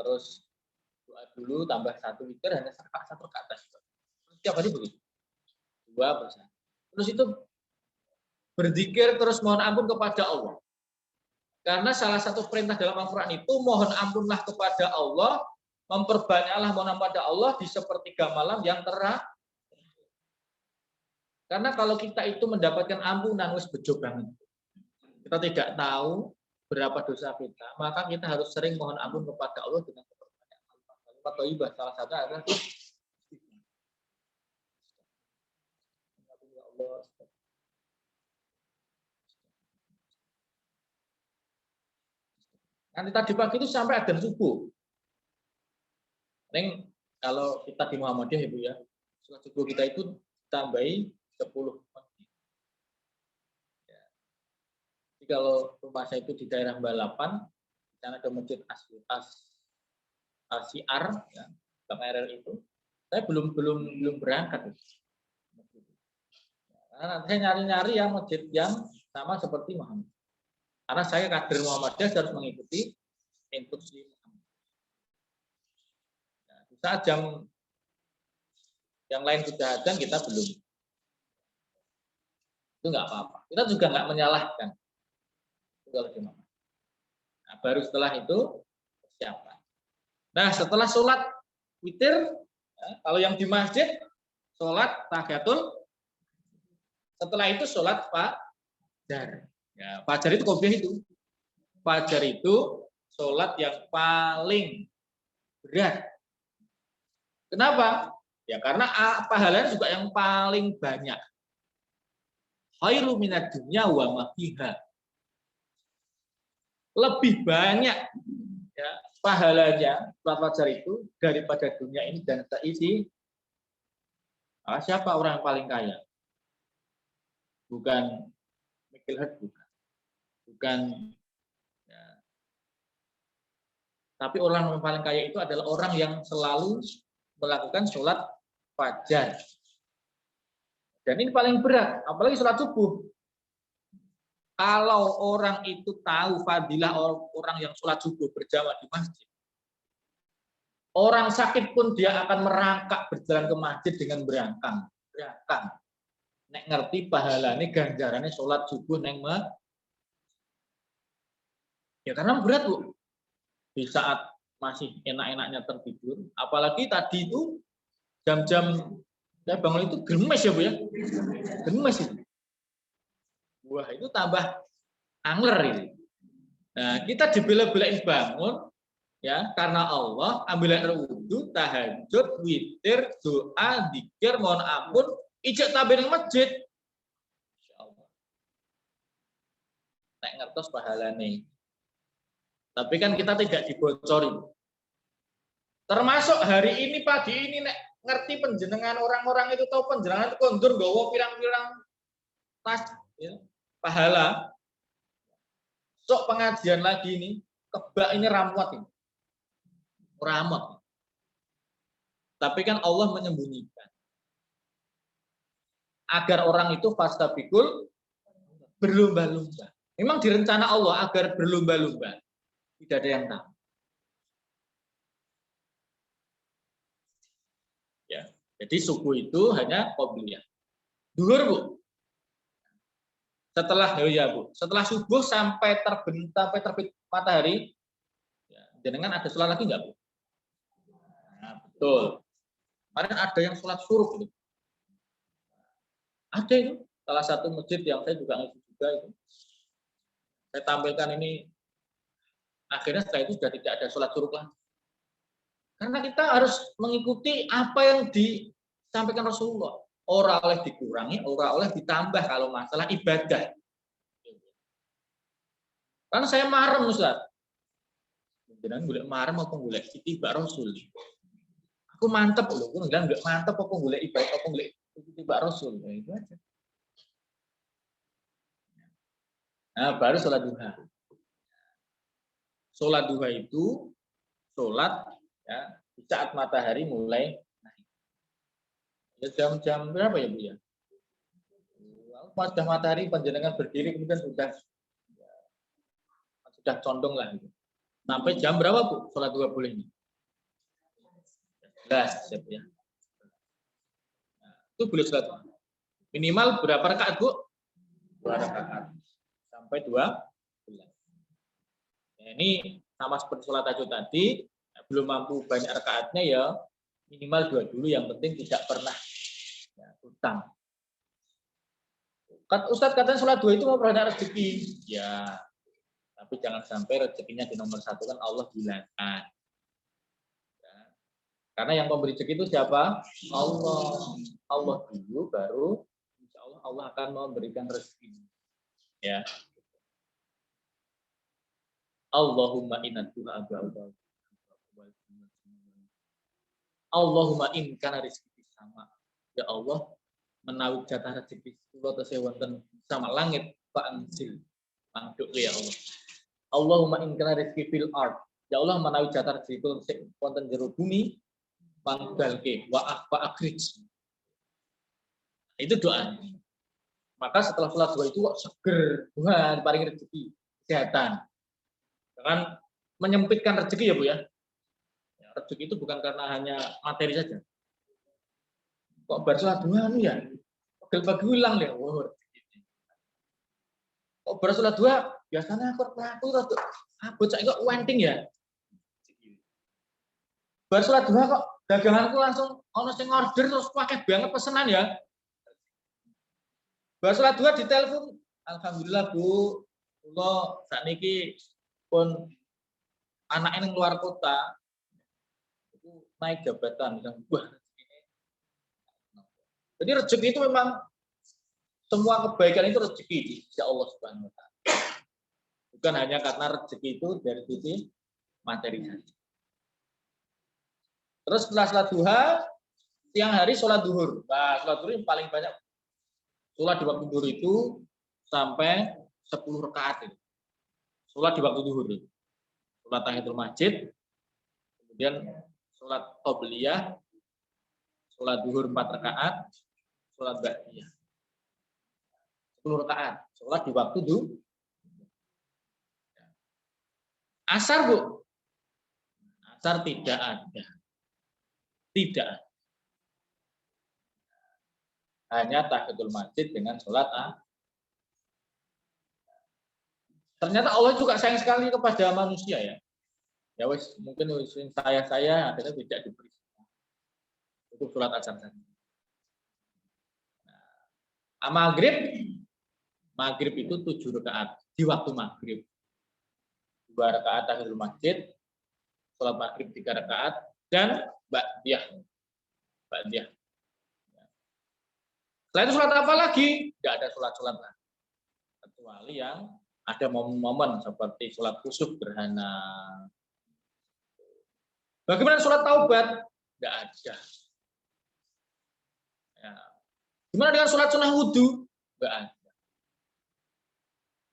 terus doa dulu tambah 1 witir hanya 1 rakaat. Setiap hari begitu. 2 persen. Terus itu berzikir terus mohon ampun kepada Allah. Karena salah satu perintah dalam Al-Quran itu mohon ampunlah kepada Allah, memperbanyaklah mohon ampun kepada Allah di sepertiga malam yang terakhir. Karena kalau kita itu mendapatkan ampunan wis bejo banget. Kita tidak tahu berapa dosa kita, maka kita harus sering mohon ampun kepada Allah dengan memperbanyak kalimat thayyibah. Salah satu adalah nanti tadi pagi itu sampai adzan subuh. Neng kalau kita di Muhammadiyah Ibu ya, sholat subuh kita itu tambahi 10 menit. Ya. Jadi kalau rumah saya itu di daerah Balapan, di sana ada masjid As-Syiar, ya, KRL itu, saya belum berangkat. Karena saya nyari-nyari yang masjid yang sama seperti Muhammad. Karena saya kader Muhammadiyah harus mengikuti instruksi Muhammad. Nah, di saat jam yang lain sudah adzan kita belum. Itu nggak apa-apa. Kita juga nggak menyalahkan. Itu kalau gimana. Nah, baru setelah itu persiapan. Nah, setelah sholat witir, ya, kalau yang di masjid sholat tahiyatul. Setelah itu sholat fajar. Ya, fajar itu kopiah itu. Fajar itu sholat yang paling berat. Kenapa? Ya karena pahalanya juga yang paling banyak. Khairu minad dunya wa ma fiha. lebih banyak ya pahalanya sholat fajar itu daripada dunia ini dan seisi. Siapa orang yang paling kaya? Bukan Michael Hart, bukan ya. Tapi orang yang paling kaya itu adalah orang yang selalu melakukan sholat fajar. Dan ini paling berat, apalagi sholat subuh. Kalau orang itu tahu fadilah orang yang sholat subuh berjamaah di masjid, orang sakit pun dia akan merangkak berjalan ke masjid dengan berangkang. Nek ngerti pahalane ganjarane sholat subuh neng ya karena berat Bu. Di saat masih enak-enaknya tertidur, apalagi tadi itu jam-jam saya bangun itu gemes ya Bu ya, gemes itu. Wah itu tambah angler ini. Nah kita dibela-belain bangun ya karena Allah, ambil air wudhu, tahajud, witir, doa, zikir, mohon ampun, ijak tabir masjid. Insyaallah. Nek ngertos pahalane. Tapi kan kita tidak dibocori. Termasuk hari ini pagi ini nek ngerti penjenengan orang-orang itu tahu penjenengan itu kondur nggawa pirang-pirang tas ya, pahala. Sok pengajian lagi ini, kebak ini ramuat ini. Ramot. Tapi kan Allah menyembunyikan. Agar orang itu fastabikul berlomba-lomba. Memang direncana Allah agar berlomba-lomba. Tidak ada yang tahu. Ya, jadi subuh itu hanya qobliyah. Duhur Bu. Setelah setelah subuh sampai terbit matahari, ya, jenengan ada sholat lagi enggak Bu? Nah, betul. Kemarin ada yang sholat suruh. Ada itu salah satu masjid yang saya juga ngisi juga itu. Saya tampilkan ini. Akhirnya setelah itu sudah tidak ada sholat suruh lagi. Karena kita harus mengikuti apa yang disampaikan Rasulullah. Ora oleh dikurangi, ora oleh ditambah kalau masalah ibadah. Kan saya marem Ustaz. Jangan boleh marem apa boleh tiba Rasul. Aku mantep loh, aku bilang enggak mantep apa boleh ibadah apa boleh tiba Rasul. Ya, itu aja. Nah, baru sholat duha. Sholat duha itu sholat ya di saat matahari mulai naik. Ya, jam-jam berapa ya Bu ya? Pas sudah matahari panjenengan berdiri kemudian sudah condong lah gitu. Sampai jam berapa Bu sholat duha boleh ini? 11 ya. Nah, itu boleh sholat duha. Minimal berapa rakaat Bu? 2 rakaat. Sampai 12. Nah, ini sama seperti sholat tahajud tadi, belum mampu banyak rakaatnya ya minimal 2 dulu, yang penting tidak pernah ya, utang. Ustadz katanya sholat 2 itu mau berada rezeki, ya tapi jangan sampai rezekinya di nomor 1 kan Allah hilangkan. Ya. Karena yang pemberi rezeki itu siapa? Allah dulu baru insya Allah akan memberikan rezeki. Ya. Allahumma inna du'a Allahumma in kana rizqi sama. Ya Allah, menawi jatah rezeki kula tesih wonten sama langit Pak Ansil. Manduk ya Allah. Allahumma in kana rizqi fil ard. Ya Allah, menawi jatah rezeki kula tesih wonten jero bumi, panggalke wa akhrij. Itu doa. Maka setelah sholat duha itu kok seger, Tuhan paling rezeki, kesehatan. Jangan menyempitkan rezeki ya Bu ya. Rezeki itu bukan karena hanya materi saja. Kok bersolat dua ya? Pegel-pegel hilang ya. Oh, kok bersolat dua? Biasanya aku rada abot saya kok wenting ya. Bersolat dua kok daganganku langsung ono sing order terus pakai banget pesanan ya. Bersolat dua di telepon, alhamdulillah Bu, kula sakniki pun anaknya yang luar kota. Naik jabatan, wah. Jadi rezeki itu memang semua kebaikan itu rezeki di sisi Allah Subhanahu wa taala. Bukan hanya karena rezeki itu dari sisi materi saja. Terus setelah sholat duha, siang hari sholat duhur. Nah, sholat duhur yang paling banyak sholat di waktu duhur itu sampai 10 rakaat. Sholat di waktu duhur. Sholat tahiyatul masjid, kemudian sholat qobliyah, sholat duhur 4 rakaat, sholat ba'diyah 10 rakaat. Sholat di waktu duhur. Asar, Bu. Asar tidak ada. Tidak ada. Hanya tahiyatul masjid dengan sholat Ternyata Allah juga sayang sekali kepada manusia ya. Ya wes mungkin saya akhirnya tidak diberi untuk sholat asar saja. Maghrib itu 7 rakaat di waktu maghrib. 2 rakaat tahiyatul masjid, sholat maghrib 3 rakaat dan ba'diyah. Setelah itu sholat apa lagi? Tidak ada sholat-sholat lagi. Kecuali yang ada momen-momen seperti sholat kusuf gerhana. Bagaimana sholat taubat? Tidak ada. Ya. Gimana dengan sholat sunnah wudhu? Tidak ada.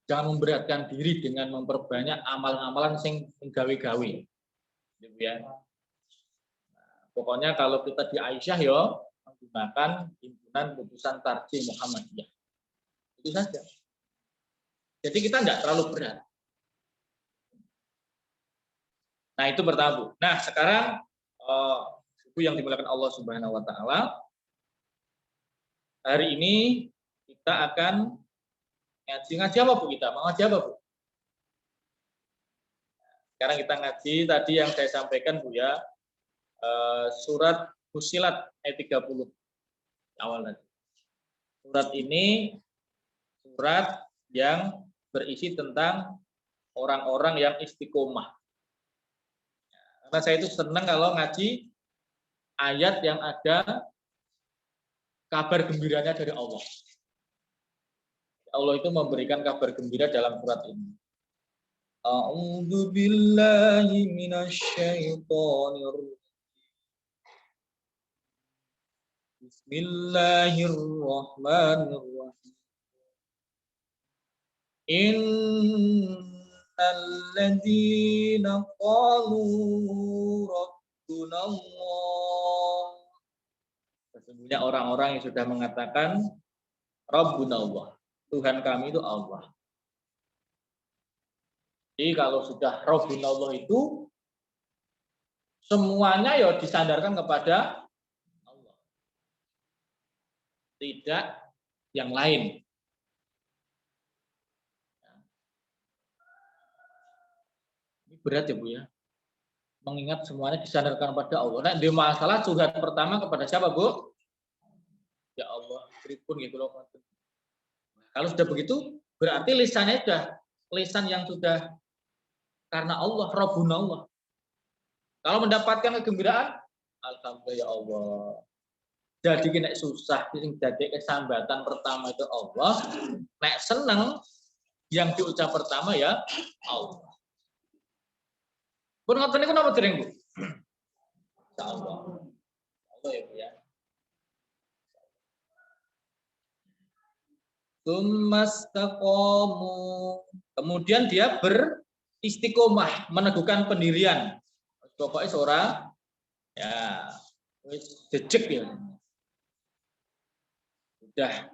Jangan memberatkan diri dengan memperbanyak amal-amalan sing gawe-gawe. Gitu ya. Nah, pokoknya kalau kita di Aisyah ya menggunakan himpunan putusan Tarjih Muhammadiyah. Itu saja. Jadi kita tidak terlalu berat. Nah, itu pertama, Bu. Nah, sekarang Ibu yang dimuliakan Allah Subhanahu wa taala, hari ini kita akan ngaji apa, Bu? Kita mau ngaji apa, Bu? Sekarang kita ngaji tadi yang saya sampaikan, Bu ya. Surat Fussilat ayat 30 awal tadi. Surat ini surat yang berisi tentang orang-orang yang istiqomah. Karena saya itu senang kalau ngaji ayat yang ada kabar gembiranya dari Allah. Allah itu memberikan kabar gembira dalam surat ini. A'udzu billahi minasyaitonir rajim. Bismillahirrahmanirrahim. Innal ladzina qalu rabbuna Allah. Sesungguhnya orang-orang yang sudah mengatakan Rabbuna Allah, Tuhan kami itu Allah. Jadi kalau sudah Rabbuna Allah itu semuanya ya disandarkan kepada Allah. Tidak yang lain. Ini berat ya, Bu ya. Mengingat semuanya disandarkan kepada Allah. Nah, di masalah surat pertama kepada siapa, Bu? Ya Allah, pripun gitu loh. Kalau sudah begitu, berarti lisannya sudah lisan yang sudah karena Allah, Rabbuna Allah. Kalau mendapatkan kegembiraan, alhamdulillah ya Allah. Jadi kena susah, jadi kesambatan pertama itu Allah. Nek seneng, yang diucap pertama ya Allah. Pun ngoten niku napa dereng, Bu? Insyaallah. Allah ya, Bu ya. Tsumastaqamu. Kemudian dia beristiqomah, meneguhkan pendirian. Pokoknya seorang ya jejek ya. Sudah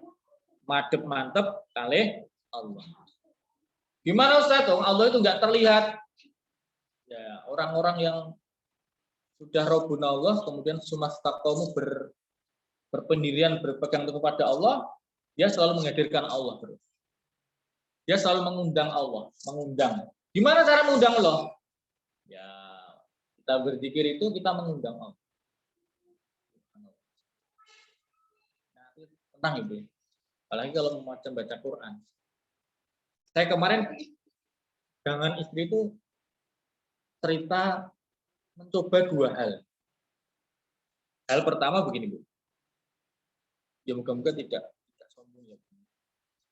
madep mantep kalih Allah. Gimana Ustaz? Allah itu enggak terlihat. Ya, orang-orang yang sudah Rabbuna Allah kemudian tsumastaqamu berpendirian berpegang teguh kepada Allah, dia selalu menghadirkan Allah terus. Dia selalu mengundang Allah, mengundang. Gimana cara mengundang Allah? Ya, kita berzikir itu kita mengundang Allah. Nah, itu tenang itu. Apalagi kalau macam baca Quran. Saya kemarin dengan istri itu cerita mencoba 2 hal. Hal pertama begini, Bu. Ya moga-moga tidak sombong ya.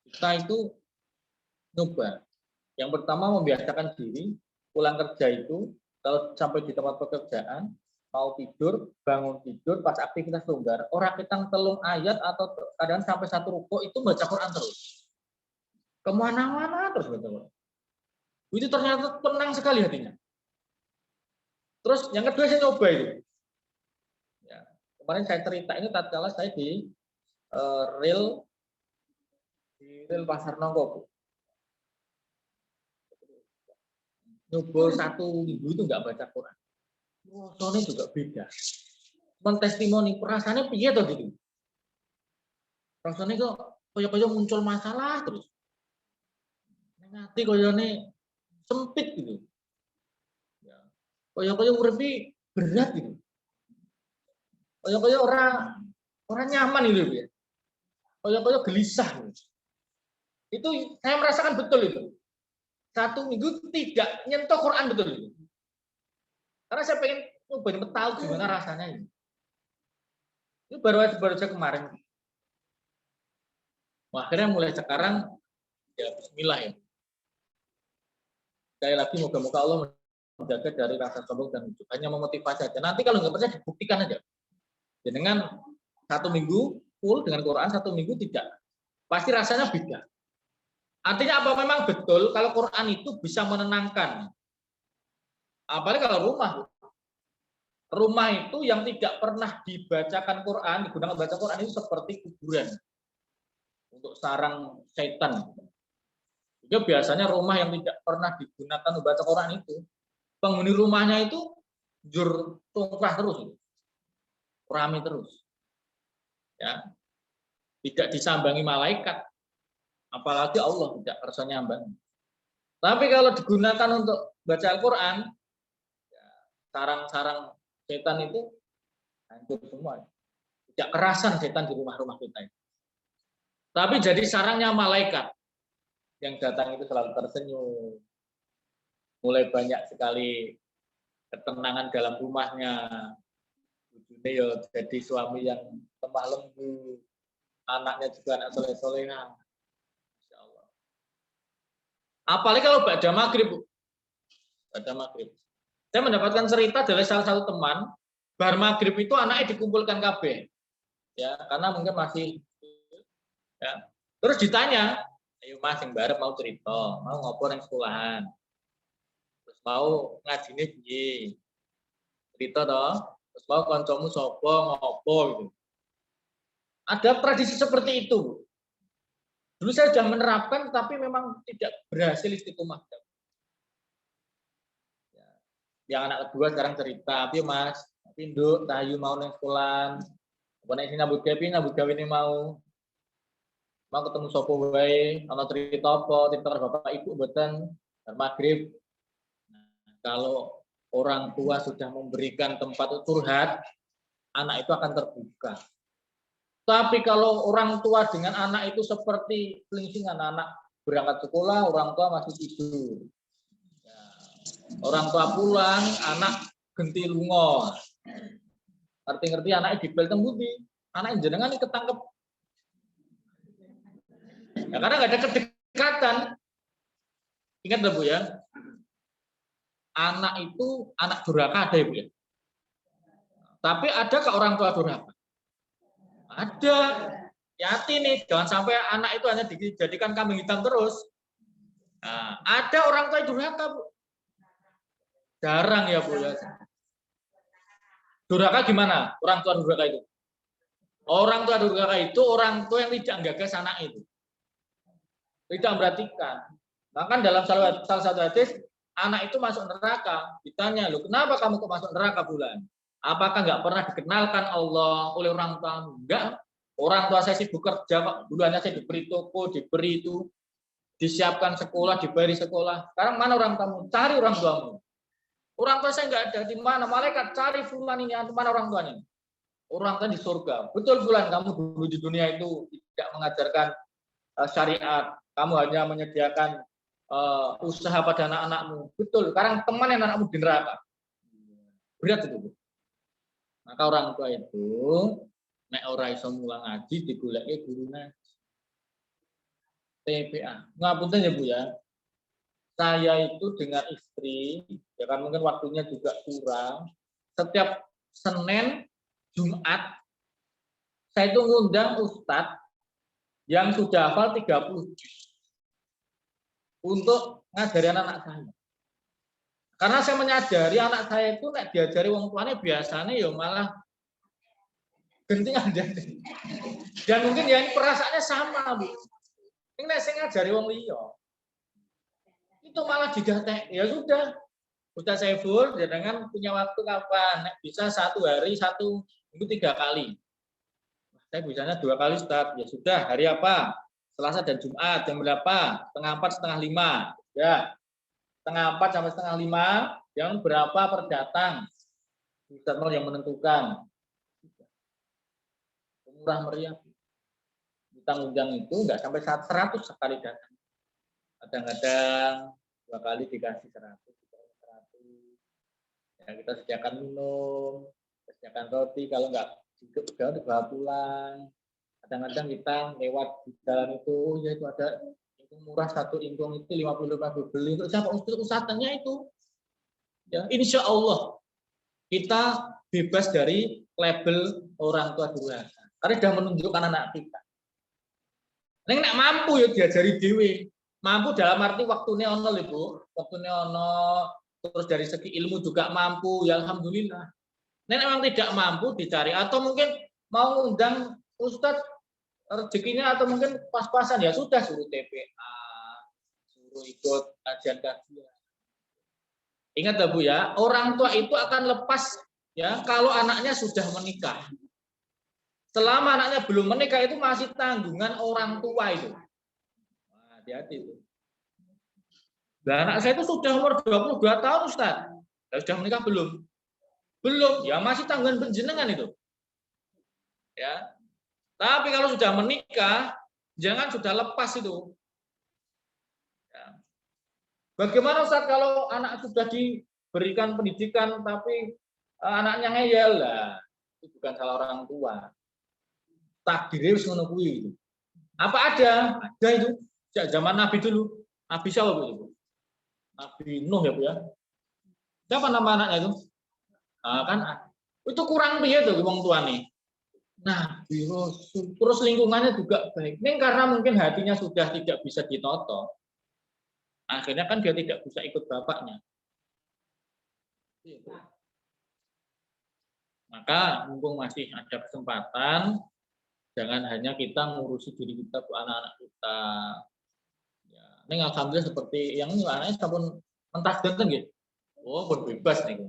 Kita itu nyoba Yang pertama membiasakan diri pulang kerja itu kalau sampai di tempat pekerjaan mau tidur, bangun tidur pas aktivitas longgar, orang kita telung ayat atau kadang sampai satu ruko itu baca Quran terus. Kemana-mana terus baca Quran. Itu ternyata tenang sekali hatinya. Terus yang kedua saya nyoba itu. Ya, kemarin saya cerita ini tatkala saya di rel Pasar Nongko. Nyoba 1 minggu itu nggak baca Quran. Rasanya juga beda. Cuman testimoni perasaannya piye tuh gitu. Rasanya kok koyo-koyo muncul masalah terus. Nanti koyone sempit gitu. Ya. Koyo-koyo uripe berat gitu. Koyo-koyo orang nyaman gitu ya. Koyo-koyo gelisah. Gitu. Itu saya merasakan betul itu. 1 minggu tidak nyentuh Quran betul itu. Karena saya pengen nyobain tahu gimana rasanya ini. Itu baru saja kemarin. Wah, akhirnya mulai sekarang ya bismillah ya. Sekali lagi moga-moga Allah menjaga dari rasa sombong dan ujub. Hanya memotivasi saja. Nanti kalau nggak percaya dibuktikan aja. Ya, dengan 1 minggu full dengan Quran, 1 minggu tidak. Pasti rasanya beda. Artinya apa? Memang betul kalau Quran itu bisa menenangkan. Apalagi kalau rumah itu yang tidak pernah dibacakan Quran, digunakan baca Quran itu seperti kuburan untuk sarang setan. Juga biasanya rumah yang tidak pernah digunakan untuk baca Quran itu, penghuni rumahnya itu jur tongkrah terus, rame terus, ya, tidak disambangi malaikat, apalagi Allah tidak kersa nyambang. Tapi kalau digunakan untuk baca Al-Quran, ya, sarang-sarang setan itu hancur semua. Tidak kerasan setan di rumah-rumah kita. Tapi jadi sarangnya malaikat yang datang itu selalu tersenyum. Mulai banyak sekali ketenangan dalam rumahnya. Bujune jadi suami yang lemah lembut. Anaknya juga anak soleh-soleha. Insya Allah. Apalagi kalau pada maghrib, Bu. Pada maghrib. Saya mendapatkan cerita dari salah satu teman, bar maghrib itu anaknya dikumpulkan KB. Ya, karena mungkin masih ya. Terus ditanya, ayo Mas yang bareng mau cerita, mau ngobrol yang sekolahan. Terus mau ngajine piye? Cerita toh. Terus mau kancamu sapa ngopo gitu. Ada tradisi seperti itu. Dulu saya sudah menerapkan tapi memang tidak berhasil istiqomah. Ya. Yang anak kedua sekarang cerita, "Piye Mas? Pinduk tayu mau nang sekolahan. Apa nek sing nyambut gawe ini mau ketemu sapa wae, ana cerita apa, cerita karo bapak ibu mboten, maghrib." Nah, kalau orang tua sudah memberikan tempat curhat, anak itu akan terbuka. Tapi kalau orang tua dengan anak itu seperti pelingsingan, anak berangkat sekolah, orang tua masih tidur. Ya. Orang tua pulang, anak genti lungo. Ngerti-ngerti anaknya dibel tembuti, anak jenengan ini ketangkep. Ya, karena nggak ada kedekatan. Ingat Bu ya, anak itu anak durhaka ada ya Bu ya. Tapi ada ke orang tua durhaka? Ada. Hati nih, jangan sampai anak itu hanya dijadikan kambing hitam terus. Nah, ada orang tua durhaka Bu. Jarang ya Bu ya. Durhaka gimana? Orang tua durhaka itu? Orang tua durhaka itu orang tua yang tidak menggagas anak itu. Tidak memperhatikan. Bahkan dalam salah satu hadis, anak itu masuk neraka. Ditanya, "Loh, kenapa kamu kok masuk neraka bulan? Apakah nggak pernah dikenalkan Allah oleh orang tua?" Enggak. Orang tua saya sibuk kerja, Pak. Dulu hanya saya diberi toko, diberi itu, disiapkan sekolah, diberi sekolah. Sekarang mana orang tamu? Cari orang tuamu. Orang tua saya nggak ada. Di mana? Malaikat cari fulan ini. Mana orang tuanya? Orang tua di surga. Betul bulan, kamu dulu di dunia itu tidak mengajarkan syariat. Kamu hanya menyediakan usaha pada anak-anakmu. Betul. Sekarang teman yang anakmu di neraka. Berat itu. Maka orang tua itu nek ora iso mulang ngaji digoleki guru ngaji. TPA. Ngapunten ya Bu ya. saya itu dengan istri, ya kan mungkin waktunya juga kurang, setiap Senin, Jumat, saya itu ngundang Ustadz yang sudah hafal 30 juz untuk ngajari anak saya. Karena saya menyadari anak saya itu nek diajari wong tuanya biasanya ya malah genting aja. Dan mungkin ya ini perasaannya sama, Bu. Ini nek saya ngajari wong liya. Itu malah digatek. Ya sudah. Ustaz Saiful, jangan punya waktu kapan? Nek bisa 1 hari 1 minggu 3 kali. Saya bisanya 2 kali Ustaz. Ya sudah, hari apa? Selasa dan Jumat jam berapa? Setengah 4, setengah 5. Ya. Setengah 4 sampai setengah 5, yang berapa per datang? Ustaz yang menentukan. Murah meriah. Utang-undang itu enggak sampai 100 sekali datang. Kadang-kadang 2 kali dikasih 100. Ya, kita sediakan minum, sediakan roti, kalau enggak cukup jauh dibawa pulang. Kadang-kadang kita lewat di jalan itu, ya itu ada ingkung murah, 1 ingkung itu 50.000 beli untuk siapa? Ustadznya itu. Ya, insya Allah kita bebas dari label orang tua durhaka. Karena sudah menunjukkan anak kita. Nek nek mampu ya diajari dhewe. Mampu dalam arti waktunya ono lho, Bu. Waktunya ono, terus dari segi ilmu juga mampu, ya alhamdulillah. Nek memang tidak mampu dicari, atau mungkin mau undang Ustadz rezekinya atau mungkin pas-pasan, ya sudah suruh TPA, suruh ikut kajian-kajian. Ingat ya Bu ya, orang tua itu akan lepas ya kalau anaknya sudah menikah. Selama anaknya belum menikah itu masih tanggungan orang tua itu. Nah, hati-hati itu. Dan anak saya itu sudah umur 22 tahun Ustaz. Sudah menikah belum? Belum, ya masih tanggungan penjenengan itu. Ya. Tapi kalau sudah menikah, jangan sudah lepas itu. Ya. Bagaimana Ustaz kalau anak sudah diberikan pendidikan tapi anaknya ngeyel lah? Itu bukan salah orang tua. Takdirnya harus menunggu. Apa ada? Ada itu. Sejak zaman Nabi dulu. Nabi siapa Bu? Nabi Nuh ya Bu ya. Siapa nama anaknya itu? Nah, kan itu kurang piye tuh wong tua nih. Nah, terus lingkungannya juga baik. Ini karena mungkin hatinya sudah tidak bisa ditoto. Akhirnya kan dia tidak bisa ikut bapaknya. Maka mumpung masih ada kesempatan, jangan hanya kita ngurusi diri kita, anak-anak kita. Ya, ini alhamdulillah seperti yang ini anaknya sampun mentas ganteng gitu. Oh, pun bebas nih.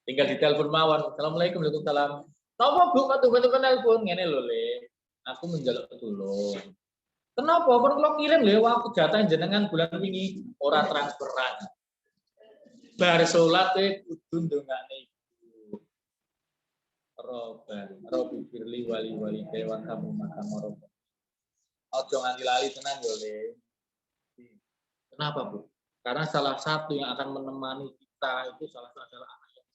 Tinggal di telepon mawon. Assalamualaikum, waalaikumsalam. Napa Bu, tunggu-tunggu telepon ngene lho, Le. Aku menjaluk dulu. Kenapa? Pun kula kirim lho waktu jatah jenengan bulan wingi ora transferan. Bar salat kudu ndongakne ibu. Robi firli wali dewan kamu makam rob. Ojo nganti lali tenan yo, Le. Kenapa, Bu? Karena salah satu yang akan menemani kita itu salah satu adalah anak yang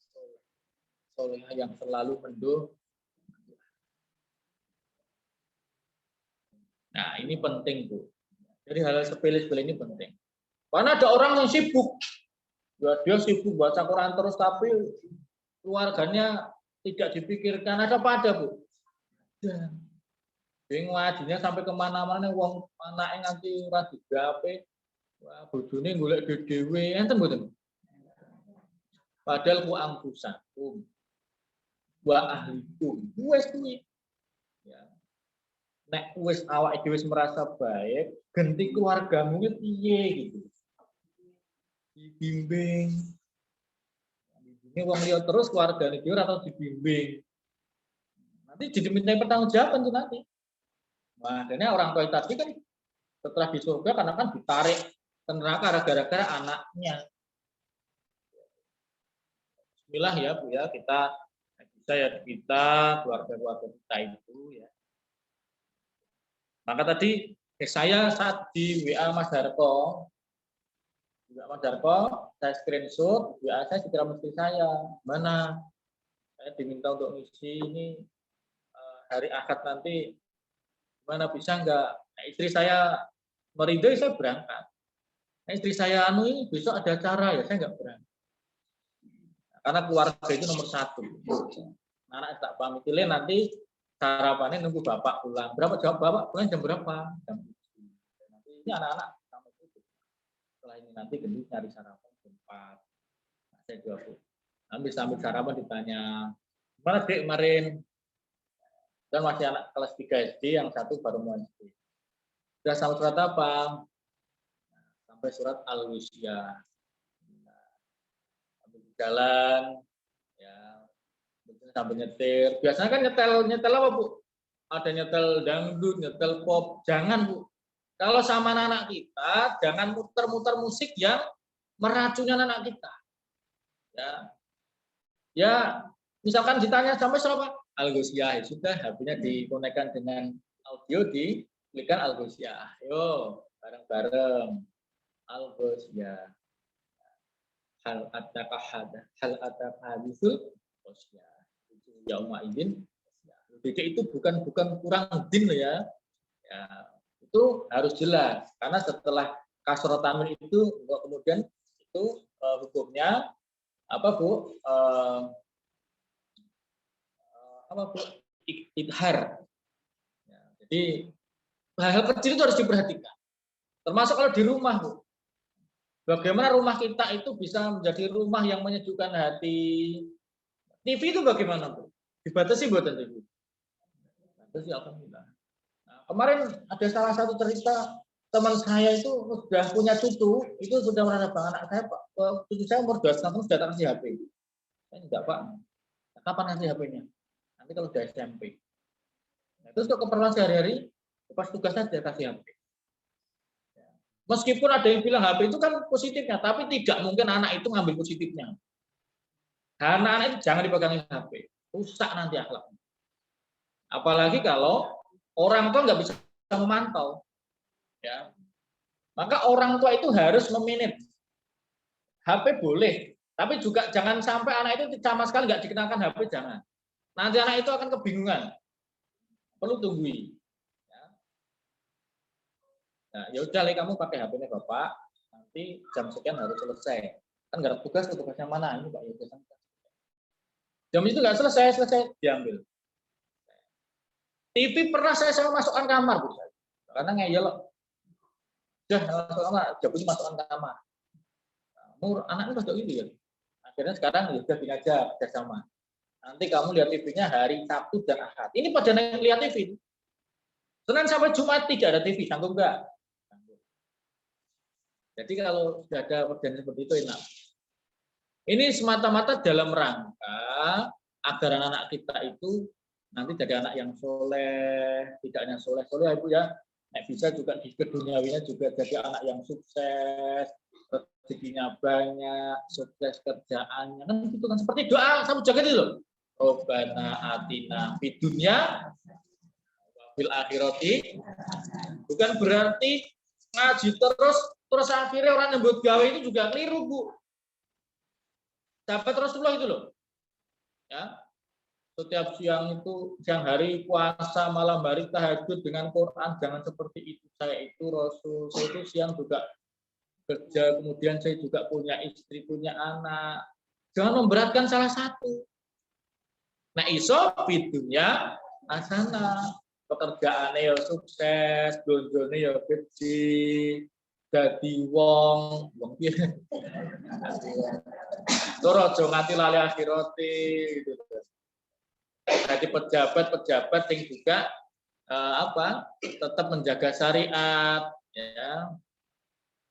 soleh yang selalu mendoa. Nah, ini penting, Bu. Jadi hal-hal sepele-sepele ini penting. Karena ada orang yang sibuk. Dia sibuk baca Quran terus, tapi keluarganya tidak dipikirkan. Ada apa ada, Bu? Ya. Bingung ngajinya sampai kemana-mana, wong anaknya nanti ora digawe. Wah, bojone golek dhewe, enten mboten? Padahal ku angkusakum wa ahlikum. Wes kuwi. Ya. Nek wis awake dhewe merasa baik, genti keluargamu ki piye gitu. Dibimbing. Ini wong liya terus keluargane dhewe ora tau dibimbing. Nanti jadi minta pertanggungjawaban tuh nanti. Nah, akhirnya orang tua tadi kan setelah di surga karena kan ditarik ke neraka gara-gara anaknya. Bismillah ya Bu ya, kita keluarga-keluarga kita itu ya. Maka tadi saya saat di WA Mas Darko, saya screenshot WA saya segera mesti saya mana saya diminta untuk ngisi ini hari Ahad nanti, mana bisa enggak? Nah, istri saya meridoi, saya berangkat. Istri saya ini besok ada acara ya, saya nggak berani. Karena keluarga itu nomor satu. Anak tak pamit, nanti sarapannya nunggu bapak pulang. Berapa jawab bapak pulang jam berapa? Jam 7. Nanti ini anak-anak sampai itu. Setelah ini nanti gendut nyari sarapan jam 4. Nah, saya jawab. Sambil sarapan ditanya, gimana dek kemarin? Dan masih anak kelas 3 SD, yang satu baru mau SD. Sudah sampai surat apa? Sampai surat Al-Wisyah. Sambil jalan, ya, sambil nyetir. Biasanya kan nyetel apa Bu? Ada nyetel dangdut, nyetel pop. Jangan Bu. Kalau sama anak kita, jangan muter-muter musik yang meracuni anak kita. Ya, misalkan ditanya sampai siapa? Al-Ghusyah, sudah HP-nya dikonekkan dengan audio, diklikkan Al-Ghusyah. Yo, bareng-bareng. Al-Ghusyah. Hal ataka hadisul ghusyah. Yauma idzin. Jadi itu bukan kurang din loh ya. Ya, itu harus jelas karena setelah kasrotamin itu kemudian itu hukumnya apa Bu? Apa Bu? Idhar. Ya, jadi hal-hal kecil itu harus diperhatikan. Termasuk kalau di rumah Bu. Bagaimana rumah kita itu bisa menjadi rumah yang menyejukkan hati. TV itu bagaimana Bu? Dibatasi buatan TV. Batasi alhamdulillah. Nah, kemarin ada salah satu cerita teman saya itu sudah punya cucu, itu sudah merasa bang anak saya Pak, cucu saya umur 2 tahun sudah kasih HP. Saya enggak Pak, kapan kasih HP-nya? Nanti kalau sudah SMP. Nah, terus untuk keperluan sehari-hari, pas tugasnya dia kasih HP. Meskipun ada yang bilang HP itu kan positifnya, tapi tidak mungkin anak itu ngambil positifnya. Karena anak itu jangan dipegangi HP, rusak nanti akhlaknya. Apalagi kalau orang tua nggak bisa memantau, ya. Maka orang tua itu harus memanage. HP boleh, tapi juga jangan sampai anak itu sama sekali nggak dikenalkan HP, jangan. Nanti anak itu akan kebingungan. Perlu tunggui. Nah, ya udah kamu pakai HP-nya Bapak, nanti jam sekian harus selesai. Kan nggak ada tugasnya mana ini Pak ya. Jam itu nggak selesai diambil. TV pernah saya masukkan kamar Bu, karena ngeyel. Udah masuk kamar, jam itu masukkan kamar. Anaknya masuk itu ya. Akhirnya sekarang ya udah gini aja kerjasama. Nanti kamu lihat TV-nya hari Sabtu dan Ahad. Ini pada lihat TV. Senin sampai Jumat tidak ada TV, sanggup enggak? Jadi kalau sudah ada perjanjian seperti itu enak. Ini semata-mata dalam rangka agar anak-anak kita itu nanti jadi anak yang soleh, tidak hanya soleh-soleh Ibu ya. Nek bisa juga di keduniawinya juga jadi anak yang sukses, rezekinya banyak, sukses kerjaannya kan gitu kan, seperti doa sama jaga itu loh. Robbana atina fid dunya fil akhirati. Bukan berarti ngaji terus akhirnya orang yang buat gawe itu juga keliru Bu. Dapat Rasulullah itu loh. Ya. Setiap siang hari puasa, malam hari tahajud dengan Quran, jangan seperti itu. Saya itu Rasul, saya itu siang juga kerja, kemudian saya juga punya istri, punya anak. Jangan memberatkan salah satu. Nah, iso dunya asana. Pekerjaannya ya sukses, donjone ya gede, jadi wong piye. Terus aja nganti lali akhirate gitu. Jadi pejabat yang juga tetap menjaga syariat ya.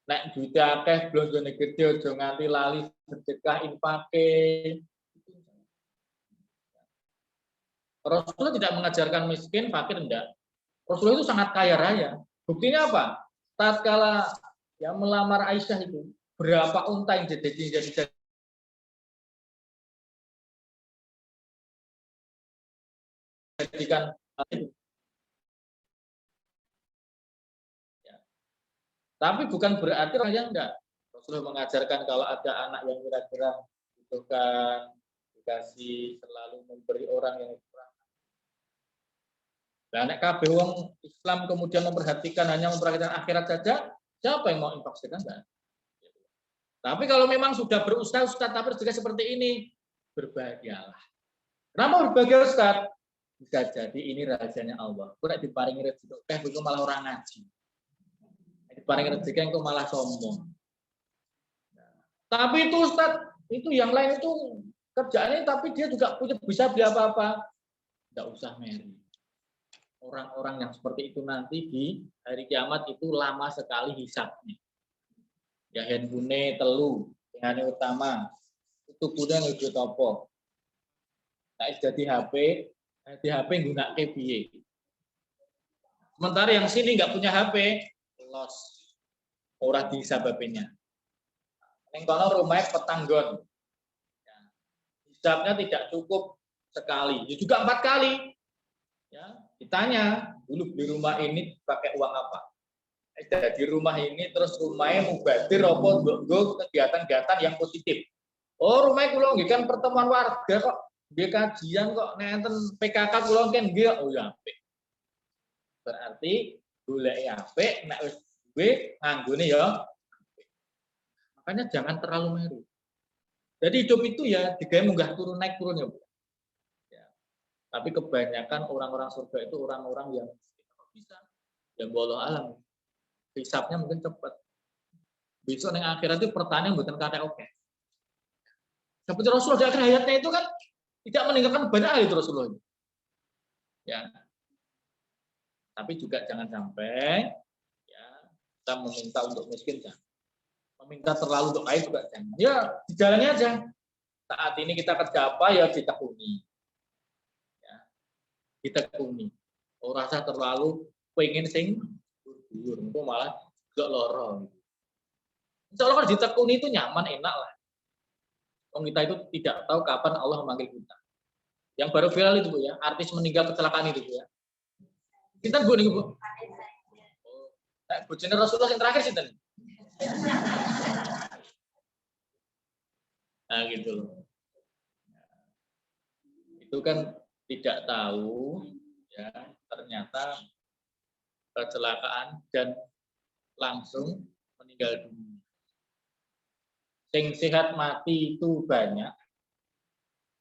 Nek duit akeh blonjone gede aja nganti lali sedekah infake. Rasulullah tidak mengajarkan miskin, fakir enggak. Rasulullah itu sangat kaya raya. Buktinya apa? Tatkala yang melamar Aisyah itu berapa unta yang dijadikan ya. Tapi bukan berarti orang yang enggak. Rasulullah mengajarkan kalau ada anak yang kira-kira butuhkan dikasih, selalu memberi orang yang kurang. Nah, nek kabeh wong Islam kemudian hanya memperhatikan akhirat saja, siapa yang mau infak sedekah? Tapi kalau memang sudah berusaha Ustaz tapi juga seperti ini, berbahagialah. Kenapa berbahagia Ustaz? Bisa jadi ini rahasianya Allah. Kurang diparingi rezeki, itu malah orang ngaji. Diparingi rezeki itu malah sombong. Tapi itu Ustaz, itu yang lain itu kerjaannya tapi dia juga punya bisa beli apa-apa. Tidak usah meri. Orang-orang yang seperti itu nanti di hari kiamat itu lama sekali hisabnya. Ya handphone telu yang utama itu kuda ngikut topo. Nah, jadi HP, di HP nggunakake piye. Sementara yang sini nggak punya HP, los. Ora dihisab HP-nya. Ning kono rumahnya petanggon. Ya. Hisabnya tidak cukup sekali, ya juga 4 kali. Ya, ditanya dulu di rumah ini pakai uang apa? Di rumah ini terus rumahnya mubadir apa nggo kegiatan-kegiatan yang positif. Oh, rumahnya kula nggih kan pertemuan warga kok, nggih kajian kok nenten PKK kula kan nggih. Oh ya apik. Berarti goleki apik nek wis duwe nganggone ya. Makanya jangan terlalu meru. Jadi hidup itu ya digawe munggah turun naik turun ya, Bu. Ya. Tapi kebanyakan orang-orang surga itu orang-orang yang bisa yang wallahu alam. Hisabnya mungkin cepat. Besok yang akhirat itu pertanyaan bukan kata oke. Seperti Rasulullah di akhir hayatnya itu kan tidak meninggalkan banyak hal itu Rasulullah. Ya. Tapi juga jangan sampai ya kita meminta untuk miskin jangan. Meminta terlalu untuk kaya juga jangan. Ya di jalannya aja. Saat ini kita kerja apa ya ditekuni. Ya. Ditekuni. Orang rasa terlalu pengen sing itu malah gak lorong. Insya Allah kalau ditekuni itu nyaman, enak lah. Kita itu tidak tahu kapan Allah memanggil kita. Yang baru viral itu Bu ya, artis meninggal kecelakaan itu Bu ya. Kita Bu nih Bu. Bu Jiner Rasulullah yang terakhir sih tadi. Nah gitu loh. Itu kan tidak tahu ya ternyata kecelakaan dan langsung meninggal dunia. Sing sehat mati itu banyak.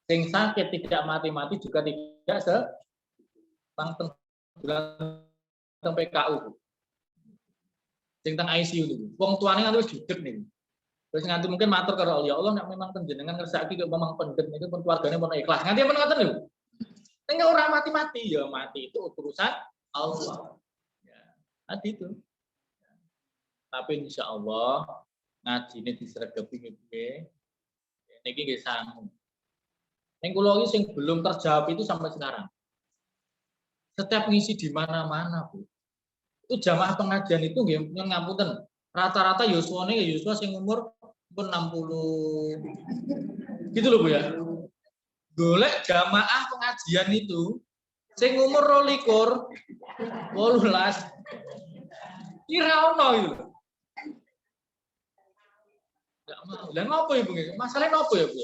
Sing sakit tidak mati-mati juga tidak tentang PKU. Sing teng ICU niku. Wong tuane nganti wis judeg niku. Terus nganti mungkin matur karo Allah, ya Allah nek memang panjenengan ngersaki kok memang pendet niku pun keluargane pun ikhlas. Nganti men ngoten niku. Ning ora mati-mati ya mati itu urusan Allah. Ya, tadi itu. Tapi insya Allah ngaji ini disregepi nggih. Niki nggih sanggup. Ning kula iki sing belum terjawab itu sampai sekarang. Setiap ngisi di mana-mana, Bu. Itu jamaah pengajian itu nggih ngapunten. Rata-rata yuswane ya yuswa sing umur pun 60. Gitu loh, Bu ya. Golek jamaah pengajian itu sing umur 22, 18. Kira ono gitu. Enggak mau. Lah ngopo ya, Bu? Masalahnya ngopo ya, Bu?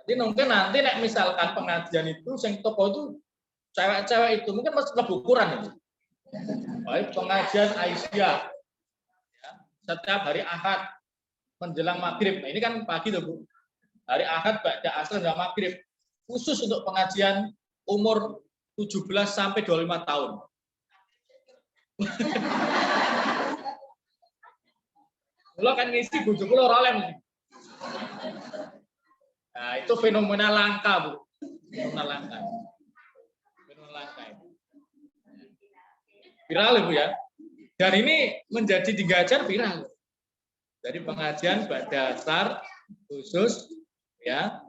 Jadi mungkin nanti nek misalkan pengajian itu sing toko itu cewek-cewek itu mungkin masih lebih ukuran itu. Baik pengajian Aisyah ya, setiap hari Ahad menjelang maghrib. Nah, ini kan pagi tuh Bu. Hari Ahad ba'da asar dan maghrib. Khusus untuk pengajian umur 17 sampai 25 tahun. Kalau kan ngisi bojo kula ora oleh. Nah, itu fenomena langka, Bu. Fenomena langka. Fenomena langka. Viral, Bu ya. Dan ini menjadi digajar viral. Jadi pengajian pada dasar khusus ya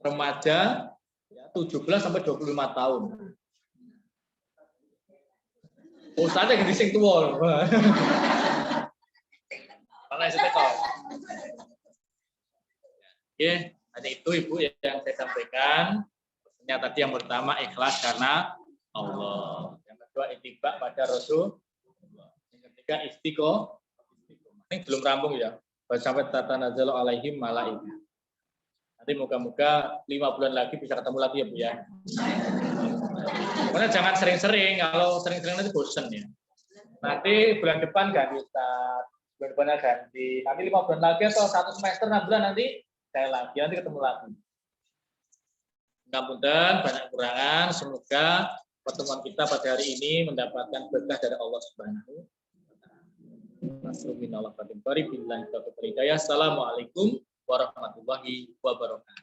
remaja ya, 17 sampai 25 tahun. Ustaznya yang dising tua. Mana itu kok? Oke, ada itu Ibu yang saya sampaikan. Pesannya tadi yang pertama ikhlas karena Allah. Yang kedua ittiba pada Rasul. Yang ketiga istiqomah. Ini belum rampung ya. Sampai tatanazzalu alaihim malaikah. Nanti moga-moga 5 bulan lagi bisa ketemu lagi ya Bu ya. Karena jangan sering-sering, kalau sering-sering nanti bosen ya. Nanti bulan depan ganti Ustaz, bulan depannya ganti. Nanti 5 bulan lagi atau 1 semester 6 bulan nanti saya lagi, nanti ketemu lagi. Mudah-mudahan banyak kekurangan, semoga pertemuan kita pada hari ini mendapatkan berkah dari Allah Subhanahu wa ta'ala. Assalamualaikum warahmatullahi wabarakatuh.